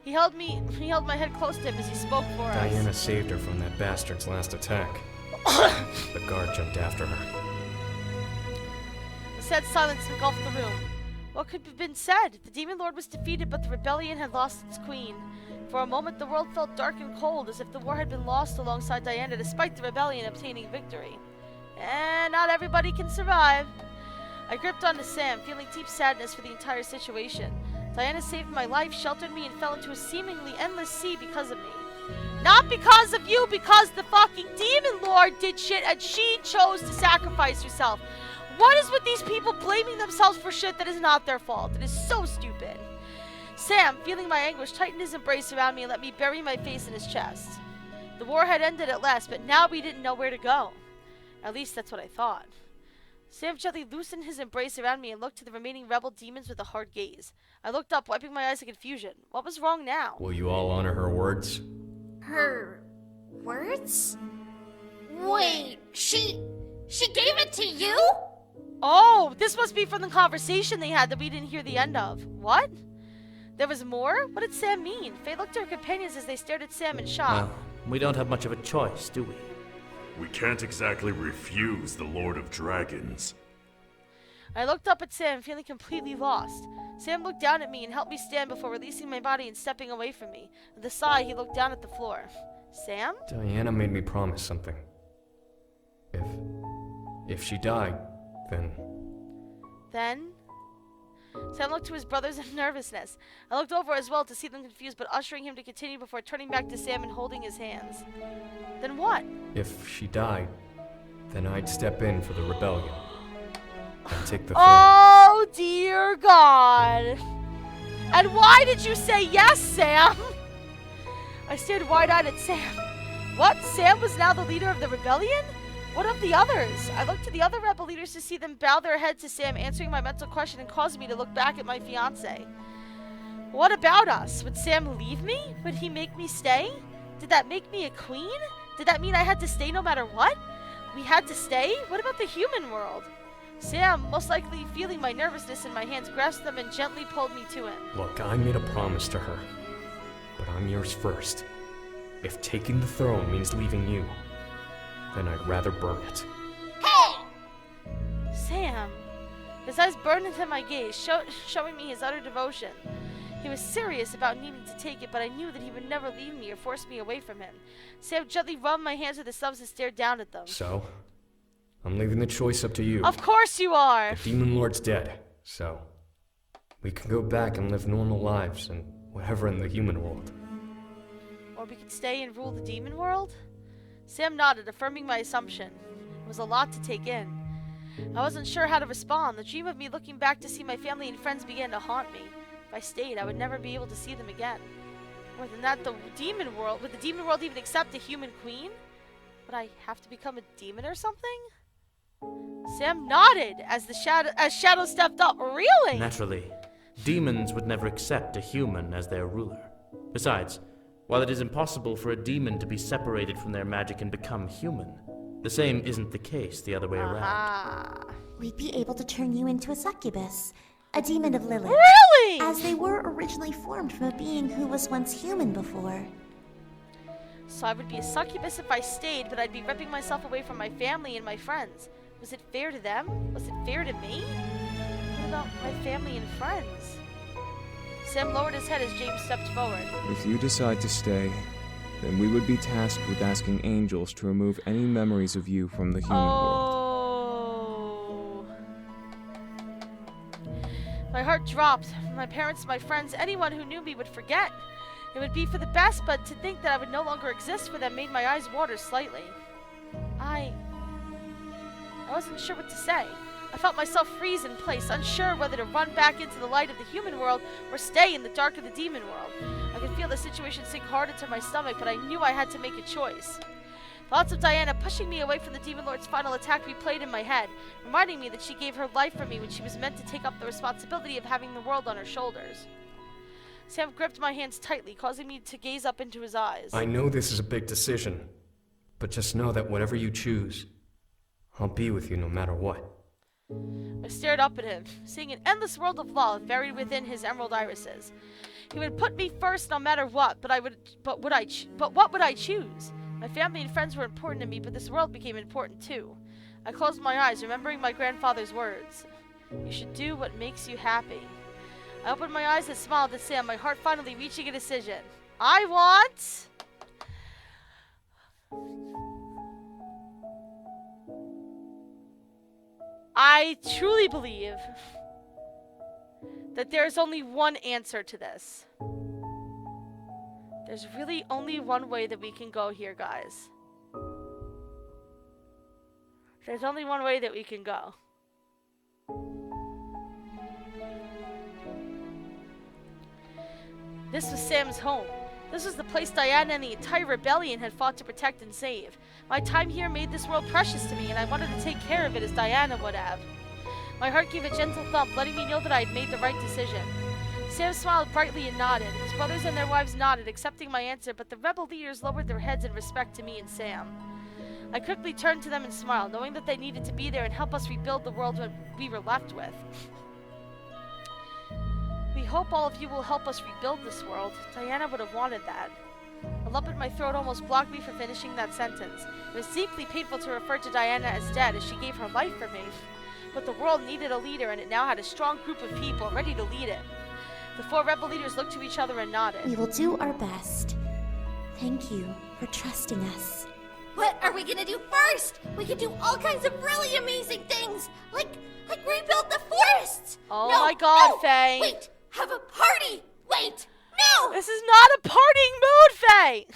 He held my head close to him as he spoke for us. Diana saved her from that bastard's last attack. The guard jumped after her. A sad silence engulfed the room. What could have been said? The demon lord was defeated, but the rebellion had lost its queen. For a moment, the world felt dark and cold, as if the war had been lost alongside Diana, despite the rebellion obtaining victory. And not everybody can survive. I gripped onto Sam, feeling deep sadness for the entire situation. Diana saved my life, sheltered me, and fell into a seemingly endless sea because of me. Not because of you, because the fucking demon lord did shit and she chose to sacrifice herself. What is with these people blaming themselves for shit that is not their fault? It is so stupid. Sam, feeling my anguish, tightened his embrace around me and let me bury my face in his chest. The war had ended at last, but now we didn't know where to go. At least that's what I thought. Sam gently loosened his embrace around me and looked to the remaining rebel demons with a hard gaze. I looked up, wiping my eyes in confusion. What was wrong now? Will you all honor her words? Her words? Wait, she gave it to you? Oh, this must be from the conversation they had that we didn't hear the end of. What? There was more? What did Sam mean? Faye looked at her companions as they stared at Sam in shock. Well, we don't have much of a choice, do we? We can't exactly refuse the Lord of Dragons. I looked up at Sam, feeling completely lost. Sam looked down at me and helped me stand before releasing my body and stepping away from me. With a sigh, he looked down at the floor. Sam? Diana made me promise something. If she died, then... Then? Sam looked to his brothers in nervousness. I looked over as well to see them confused, but ushering him to continue before turning back to Sam and holding his hands. Then what? If she died, then I'd step in for the rebellion. And take the throne. Oh, dear God. And why did you say yes, Sam? I stared wide-eyed at Sam. What? Sam was now the leader of the rebellion? What of the others? I looked to the other rebel leaders to see them bow their heads to Sam, answering my mental question and causing me to look back at my fiancé. What about us? Would Sam leave me? Would he make me stay? Did that make me a queen? Did that mean I had to stay no matter what? We had to stay? What about the human world? Sam, most likely feeling my nervousness in my hands, grasped them and gently pulled me to him. Look, I made a promise to her. But I'm yours first. If taking the throne means leaving you, then I'd rather burn it. Hey! Sam. His eyes burned into my gaze, showing me his utter devotion. He was serious about needing to take it, but I knew that he would never leave me or force me away from him. Sam gently rubbed my hands with his thumbs and stared down at them. So, I'm leaving the choice up to you. Of course you are! The Demon Lord's dead, so we can go back and live normal lives and whatever in the human world. Or we could stay and rule the demon world? Sam nodded, affirming my assumption. It was a lot to take in. I wasn't sure how to respond. The dream of me looking back to see my family and friends began to haunt me. If I stayed, I would never be able to see them again. More than that, the demon world, would the demon world even accept a human queen? Would I have to become a demon or something? Sam nodded as Shadow stepped up. Really? Naturally. Demons would never accept a human as their ruler. Besides, while it is impossible for a demon to be separated from their magic and become human, the same isn't the case the other way around. We'd be able to turn you into a succubus, a demon of Lilith. Really? As they were originally formed from a being who was once human before. So I would be a succubus if I stayed, but I'd be ripping myself away from my family and my friends. Was it fair to them? Was it fair to me? What about my family and friends? Sam lowered his head as James stepped forward. If you decide to stay, then we would be tasked with asking angels to remove any memories of you from the human world. My heart dropped. My parents, my friends, anyone who knew me would forget. It would be for the best, but to think that I would no longer exist for them made my eyes water slightly. I wasn't sure what to say. I felt myself freeze in place, unsure whether to run back into the light of the human world or stay in the dark of the demon world. I could feel the situation sink hard into my stomach, but I knew I had to make a choice. Thoughts of Diana pushing me away from the Demon Lord's final attack replayed in my head, reminding me that she gave her life for me when she was meant to take up the responsibility of having the world on her shoulders. Sam gripped my hands tightly, causing me to gaze up into his eyes. I know this is a big decision, but just know that whatever you choose, I'll be with you no matter what. I stared up at him, seeing an endless world of love buried within his emerald irises. He would put me first no matter what, but what would I choose? My family and friends were important to me, but this world became important too. I closed my eyes, remembering my grandfather's words. You should do what makes you happy. I opened my eyes and smiled at Sam, my heart finally reaching a decision. I truly believe that there is only one answer to this. There's really only one way that we can go here, guys. There's only one way that we can go. This was Sam's home. This was the place Diana and the entire rebellion had fought to protect and save. My time here made this world precious to me, and I wanted to take care of it as Diana would have. My heart gave a gentle thump, letting me know that I had made the right decision. Sam smiled brightly and nodded. His brothers and their wives nodded, accepting my answer, but the rebel leaders lowered their heads in respect to me and Sam. I quickly turned to them and smiled, knowing that they needed to be there and help us rebuild the world we were left with. We hope all of you will help us rebuild this world. Diana would have wanted that. A lump in my throat almost blocked me from finishing that sentence. It was deeply painful to refer to Diana as dead, as she gave her life for me. But the world needed a leader, and it now had a strong group of people ready to lead it. The 4 rebel leaders looked to each other and nodded. We will do our best. Thank you for trusting us. What are we gonna do first? We could do all kinds of really amazing things, like rebuild the forests. Oh my God, no, Faye! Wait, have a party. Wait, no! This is not a partying mood, Faye!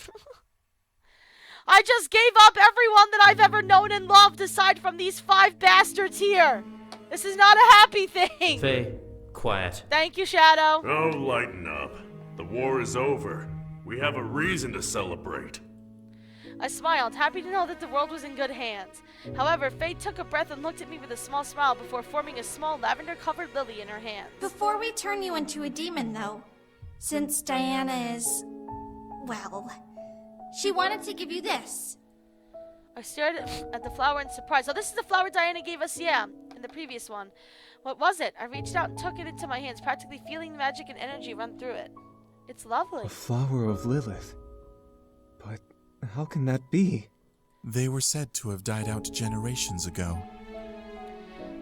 I just gave up everyone that I've ever known and loved aside from these 5 bastards here. This is not a happy thing. Faye, quiet. Thank you, Shadow. Oh, lighten up. The war is over. We have a reason to celebrate. I smiled, happy to know that the world was in good hands. However, Faye took a breath and looked at me with a small smile before forming a small lavender-covered lily in her hands. Before we turn you into a demon, though, since Diana is, well, she wanted to give you this. I stared at the flower in surprise. Oh, this is the flower Diana gave us, yeah, in the previous one. What was it? I reached out and took it into my hands, practically feeling the magic and energy run through it. It's lovely. A flower of Lilith. But how can that be? They were said to have died out generations ago.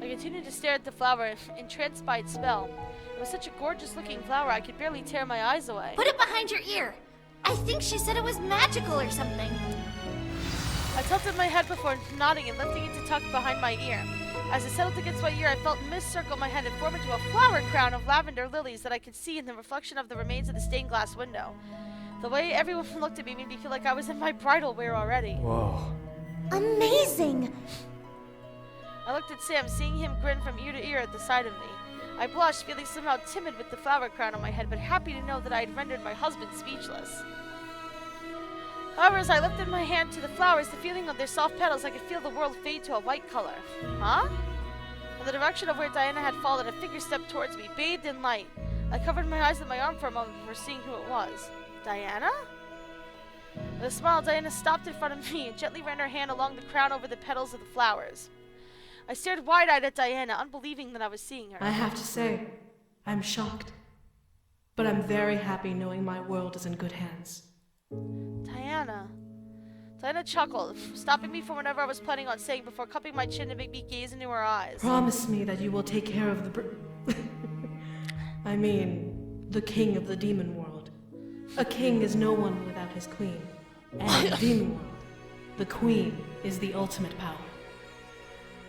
I continued to stare at the flower, entranced by its spell. It was such a gorgeous-looking flower, I could barely tear my eyes away. Put it behind your ear. I think she said it was magical or something. I tilted my head before nodding and lifting it to tuck behind my ear. As it settled against my ear, I felt mist circle my head and form into a flower crown of lavender lilies that I could see in the reflection of the remains of the stained glass window. The way everyone looked at me made me feel like I was in my bridal wear already. Whoa. Amazing! I looked at Sam, seeing him grin from ear to ear at the sight of me. I blushed, feeling somehow timid with the flower crown on my head, but happy to know that I had rendered my husband speechless. However, as I lifted my hand to the flowers, the feeling of their soft petals, I could feel the world fade to a white color. Huh? In the direction of where Diana had fallen, a figure stepped towards me, bathed in light. I covered my eyes with my arm for a moment before seeing who it was. Diana? With a smile, Diana stopped in front of me and gently ran her hand along the crown over the petals of the flowers. I stared wide-eyed at Diana, unbelieving that I was seeing her. I have to say, I'm shocked. But I'm very happy knowing my world is in good hands. Diana. Diana chuckled, stopping me from whatever I was planning on saying before cupping my chin to make me gaze into her eyes. Promise me that you will take care of the I mean, the king of the demon world. A king is no one without his queen. And in the demon world, the queen is the ultimate power.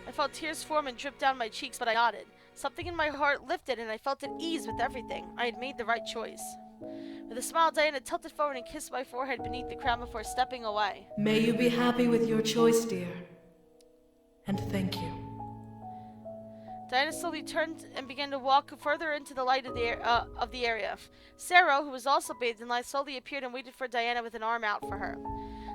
I felt tears form and drip down my cheeks, but I nodded. Something in my heart lifted, and I felt at ease with everything. I had made the right choice. With a smile, Diana tilted forward and kissed my forehead beneath the crown before stepping away. May you be happy with your choice, dear. And thank you. Diana slowly turned and began to walk further into the light of the area. Sarah, who was also bathed in light, slowly appeared and waited for Diana with an arm out for her.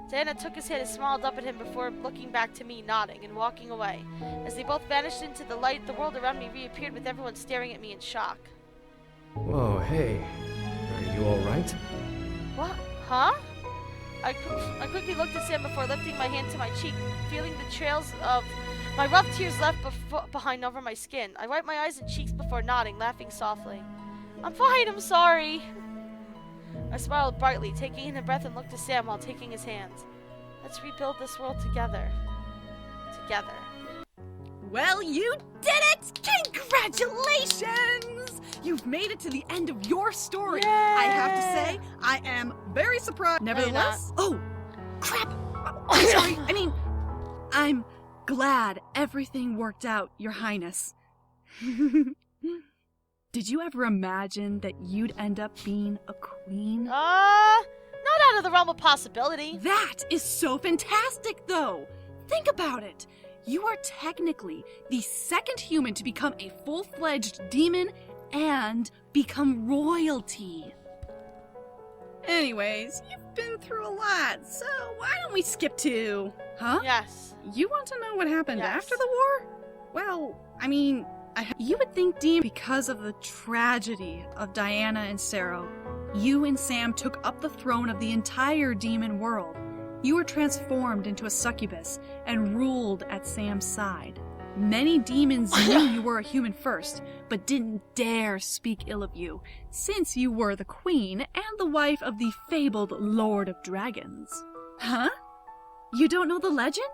Diana took his hand and smiled up at him before looking back to me, nodding, and walking away. As they both vanished into the light, the world around me reappeared with everyone staring at me in shock. Whoa, hey. Are you alright? What? Huh? I quickly looked at Sam before lifting my hand to my cheek, feeling the trails of my rough tears left behind over my skin. I wiped my eyes and cheeks before nodding, laughing softly. I'm fine, I'm sorry. I smiled brightly, taking in a breath and looked at Sam while taking his hands. Let's rebuild this world together. Together. Well, you did it! Congratulations! You've made it to the end of your story. Yay! I have to say, I am very surprised. Nevertheless, oh, crap! I'm sorry. I mean, I'm glad everything worked out, Your Highness. Did you ever imagine that you'd end up being a queen? Not out of the realm of possibility. That is so fantastic, though. Think about it. You are technically the second human to become a full-fledged demon and become royalty. Anyways, you've been through a lot, so why don't we skip to... Huh? Yes. You want to know what happened Yes. after the war? Well, I mean, you would think because of the tragedy of Diana and Sarah, you and Sam took up the throne of the entire demon world. You were transformed into a succubus and ruled at Sam's side. Many demons knew you were a human first, but didn't dare speak ill of you, since you were the queen and the wife of the fabled Lord of Dragons. Huh? You don't know the legend?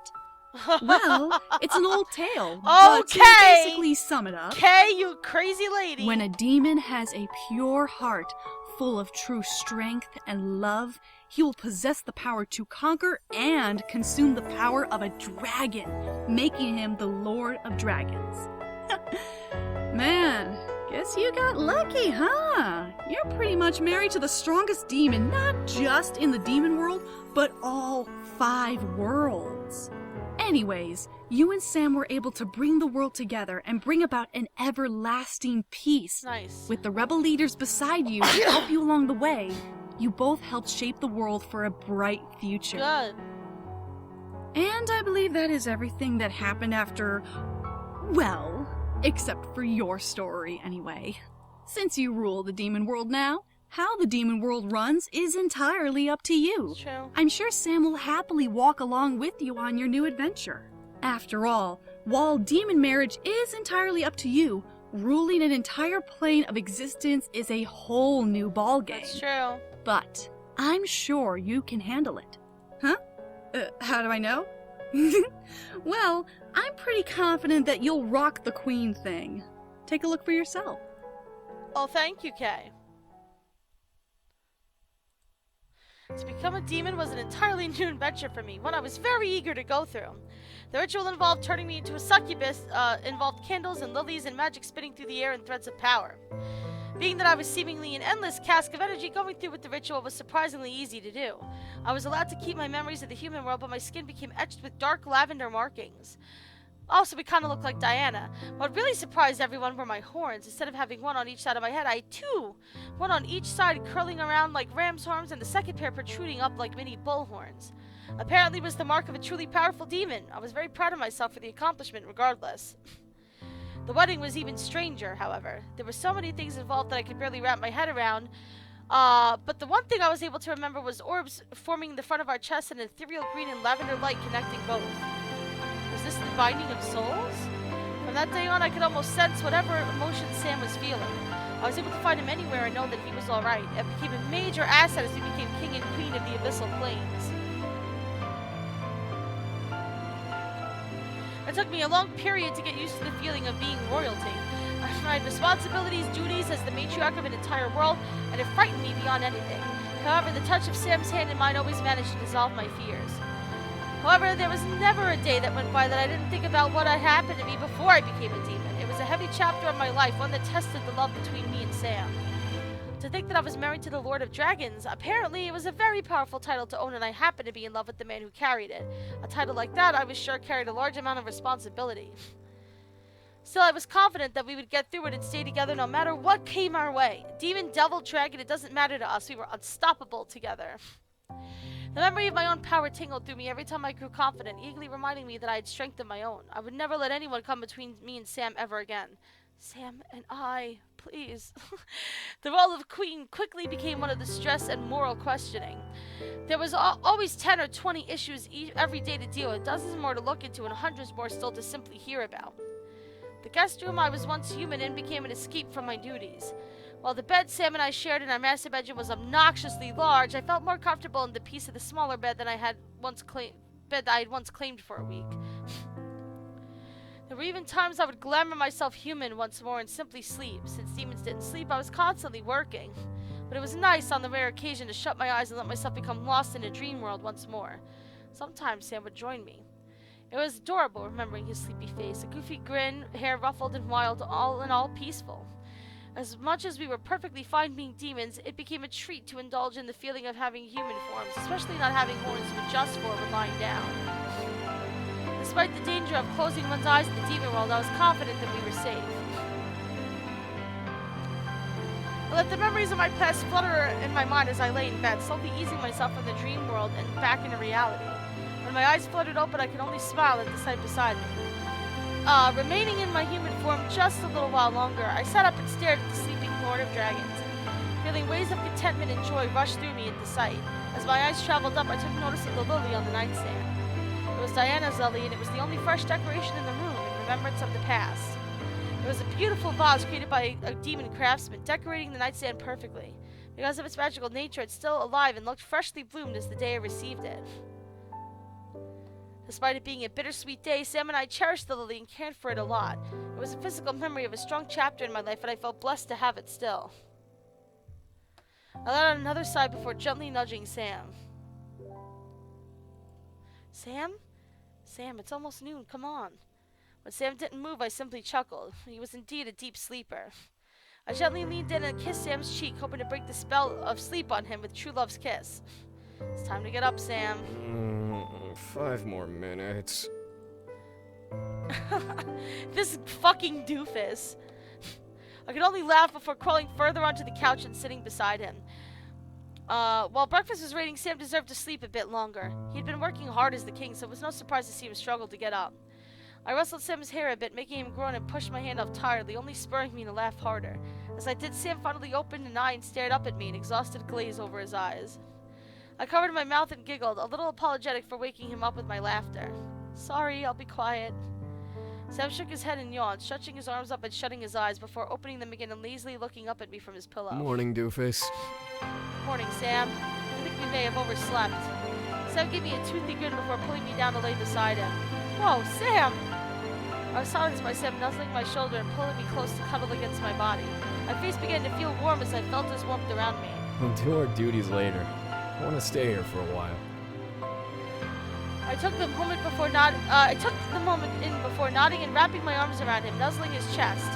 Well, it's an old tale. But to basically sum it up, Okay, you crazy lady. when a demon has a pure heart full of true strength and love, he will possess the power to conquer and consume the power of a dragon, making him the Lord of Dragons. Man, guess you got lucky, huh? You're pretty much married to the strongest demon, not just in the demon world, but all 5 worlds. Anyways, you and Sam were able to bring the world together and bring about an everlasting peace. Nice. With the rebel leaders beside you to help you along the way, you both helped shape the world for a bright future. Good. And I believe that is everything that happened after... Well, except for your story, anyway. Since you rule the demon world now, how the demon world runs is entirely up to you. It's true. I'm sure Sam will happily walk along with you on your new adventure. After all, while demon marriage is entirely up to you, ruling an entire plane of existence is a whole new ballgame. That's true. But I'm sure you can handle it. Huh? How do I know? Well, I'm pretty confident that you'll rock the queen thing. Take a look for yourself. Oh, thank you, Kay. To become a demon was an entirely new adventure for me, one I was very eager to go through. The ritual involved turning me into a succubus, involved candles and lilies and magic spinning through the air in threads of power. Being that I was seemingly an endless cask of energy, going through with the ritual was surprisingly easy to do. I was allowed to keep my memories of the human world, but my skin became etched with dark lavender markings. Also, we kind of looked like Diana. What really surprised everyone were my horns. Instead of having one on each side of my head, I had 2. One on each side curling around like ram's horns, and the second pair protruding up like mini bull horns. Apparently it was the mark of a truly powerful demon. I was very proud of myself for the accomplishment regardless. The wedding was even stranger, however. There were so many things involved that I could barely wrap my head around. But the one thing I was able to remember was orbs forming the front of our chest and an ethereal green and lavender light connecting both. Was this the binding of souls? From that day on, I could almost sense whatever emotion Sam was feeling. I was able to find him anywhere and know that he was alright. It became a major asset as we became king and queen of the Abyssal Plains. It took me a long period to get used to the feeling of being royalty. I had responsibilities, duties as the matriarch of an entire world, and it frightened me beyond anything. However, the touch of Sam's hand in mine always managed to dissolve my fears. However, there was never a day that went by that I didn't think about what had happened to me before I became a demon. It was a heavy chapter of my life, one that tested the love between me and Sam. To think that I was married to the Lord of Dragons, apparently it was a very powerful title to own, and I happened to be in love with the man who carried it. A title like that, I was sure, carried a large amount of responsibility. Still, I was confident that we would get through it and stay together no matter what came our way. Demon, devil, dragon, it doesn't matter to us. We were unstoppable together. The memory of my own power tingled through me every time I grew confident, eagerly reminding me that I had strength of my own. I would never let anyone come between me and Sam ever again. Sam and I, please. The role of queen quickly became one of the stress and moral questioning. There was always 10 or 20 issues every day to deal with, dozens more to look into, and hundreds more still to simply hear about. The guest room I was once human in became an escape from my duties. While the bed Sam and I shared in our master bedroom was obnoxiously large, I felt more comfortable in the piece of the smaller bed than I had once claimed for a week. There were even times I would glamour myself human once more and simply sleep. Since demons didn't sleep, I was constantly working. But it was nice on the rare occasion to shut my eyes and let myself become lost in a dream world once more. Sometimes Sam would join me. It was adorable remembering his sleepy face, a goofy grin, hair ruffled and wild, all in all peaceful. As much as we were perfectly fine being demons, it became a treat to indulge in the feeling of having human forms, especially not having horns to adjust for when lying down. Despite the danger of closing one's eyes in the demon world, I was confident that we were safe. I let the memories of my past flutter in my mind as I lay in bed, slowly easing myself from the dream world and back into reality. When my eyes fluttered open, I could only smile at the sight beside me. Remaining in my human form just a little while longer, I sat up and stared at the sleeping horde of dragons. Feeling waves of contentment and joy rushed through me at the sight. As my eyes traveled up, I took notice of the lily on the nightstand. It was Diana's lily, and it was the only fresh decoration in the room in remembrance of the past. It was a beautiful vase created by a demon craftsman, decorating the nightstand perfectly. Because of its magical nature, it's still alive and looked freshly bloomed as the day I received it. Despite it being a bittersweet day, Sam and I cherished the lily and cared for it a lot. It was a physical memory of a strong chapter in my life, and I felt blessed to have it still. I let out another sigh before gently nudging Sam. Sam? Sam, it's almost noon, come on. When Sam didn't move, I simply chuckled. He was indeed a deep sleeper. I gently leaned in and kissed Sam's cheek, hoping to break the spell of sleep on him with true love's kiss. It's time to get up, Sam. 5 more minutes. This fucking doofus. I could only laugh before crawling further onto the couch and sitting beside him. While breakfast was waiting, Sam deserved to sleep a bit longer. He'd been working hard as the king, so it was no surprise to see him struggle to get up. I rustled Sam's hair a bit, making him groan, and pushed my hand off tiredly, only spurring me to laugh harder. As I did, Sam finally opened an eye and stared up at me, an exhausted glaze over his eyes. I covered my mouth and giggled, a little apologetic for waking him up with my laughter. Sorry, I'll be quiet. Sam shook his head and yawned, stretching his arms up and shutting his eyes before opening them again and lazily looking up at me from his pillow. Morning, doofus. Morning, Sam. I think we may have overslept. Sam gave me a toothy grin before pulling me down to lay beside him. Whoa, Sam! I was silenced by Sam nuzzling my shoulder and pulling me close to cuddle against my body. My face began to feel warm as I felt his warmth around me. We'll do our duties later. I want to stay here for a while. I took the moment in before nodding and wrapping my arms around him, nuzzling his chest.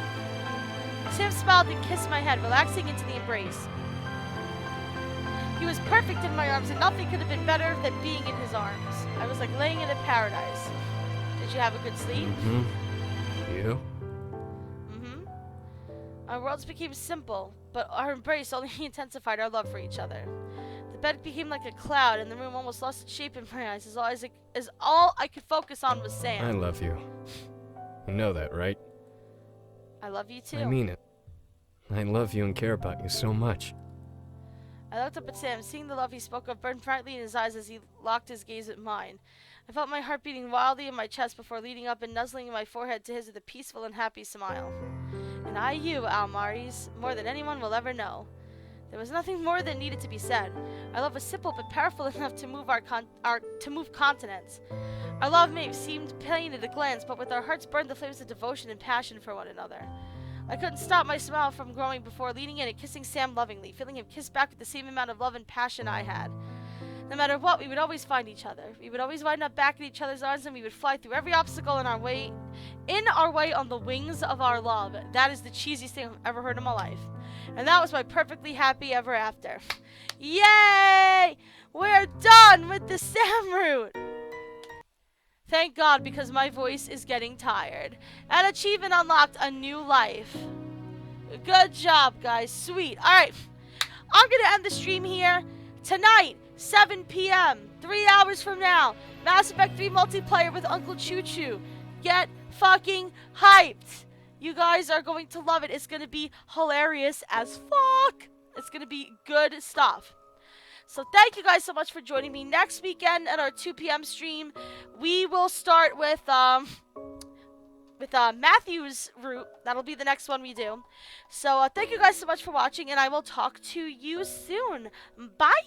Sam smiled and kissed my head, relaxing into the embrace. He was perfect in my arms, and nothing could have been better than being in his arms. I was like laying in a paradise. Did you have a good sleep? Mm-hmm. You? Mm-hmm. Our worlds became simple, but our embrace only intensified our love for each other. The bed became like a cloud, and the room almost lost its shape in my eyes, as all I could focus on was Sam. I love you. You know that, right? I love you too. I mean it. I love you and care about you so much. I looked up at Sam, seeing the love he spoke of burn brightly in his eyes as he locked his gaze with mine. I felt my heart beating wildly in my chest before leading up and nuzzling my forehead to his with a peaceful and happy smile. And I you, Almaris, more than anyone will ever know. There was nothing more that needed to be said. Our love was simple but powerful enough to move move continents. Our love may have seemed plain at a glance, but with our hearts burned the flames of devotion and passion for one another. I couldn't stop my smile from growing before leaning in and kissing Sam lovingly, feeling him kiss back with the same amount of love and passion I had. No matter what, we would always find each other. We would always wind up back in each other's arms, and we would fly through every obstacle in our way on the wings of our love. That is the cheesiest thing I've ever heard in my life. And that was my perfectly happy ever after. Yay! We're done with the Sam route! Thank God, because my voice is getting tired. And achievement unlocked, a new life. Good job, guys. Sweet. Alright. I'm going to end the stream here. Tonight, 7 p.m., 3 hours from now, Mass Effect 3 multiplayer with Uncle Chu-Chu. Get fucking hyped. You guys are going to love it. It's going to be hilarious as fuck. It's going to be good stuff. So thank you guys so much for joining me. Next weekend at our 2 p.m. stream, we will start with Matthew's route. That'll be the next one we do. So thank you guys so much for watching, and I will talk to you soon. Bye!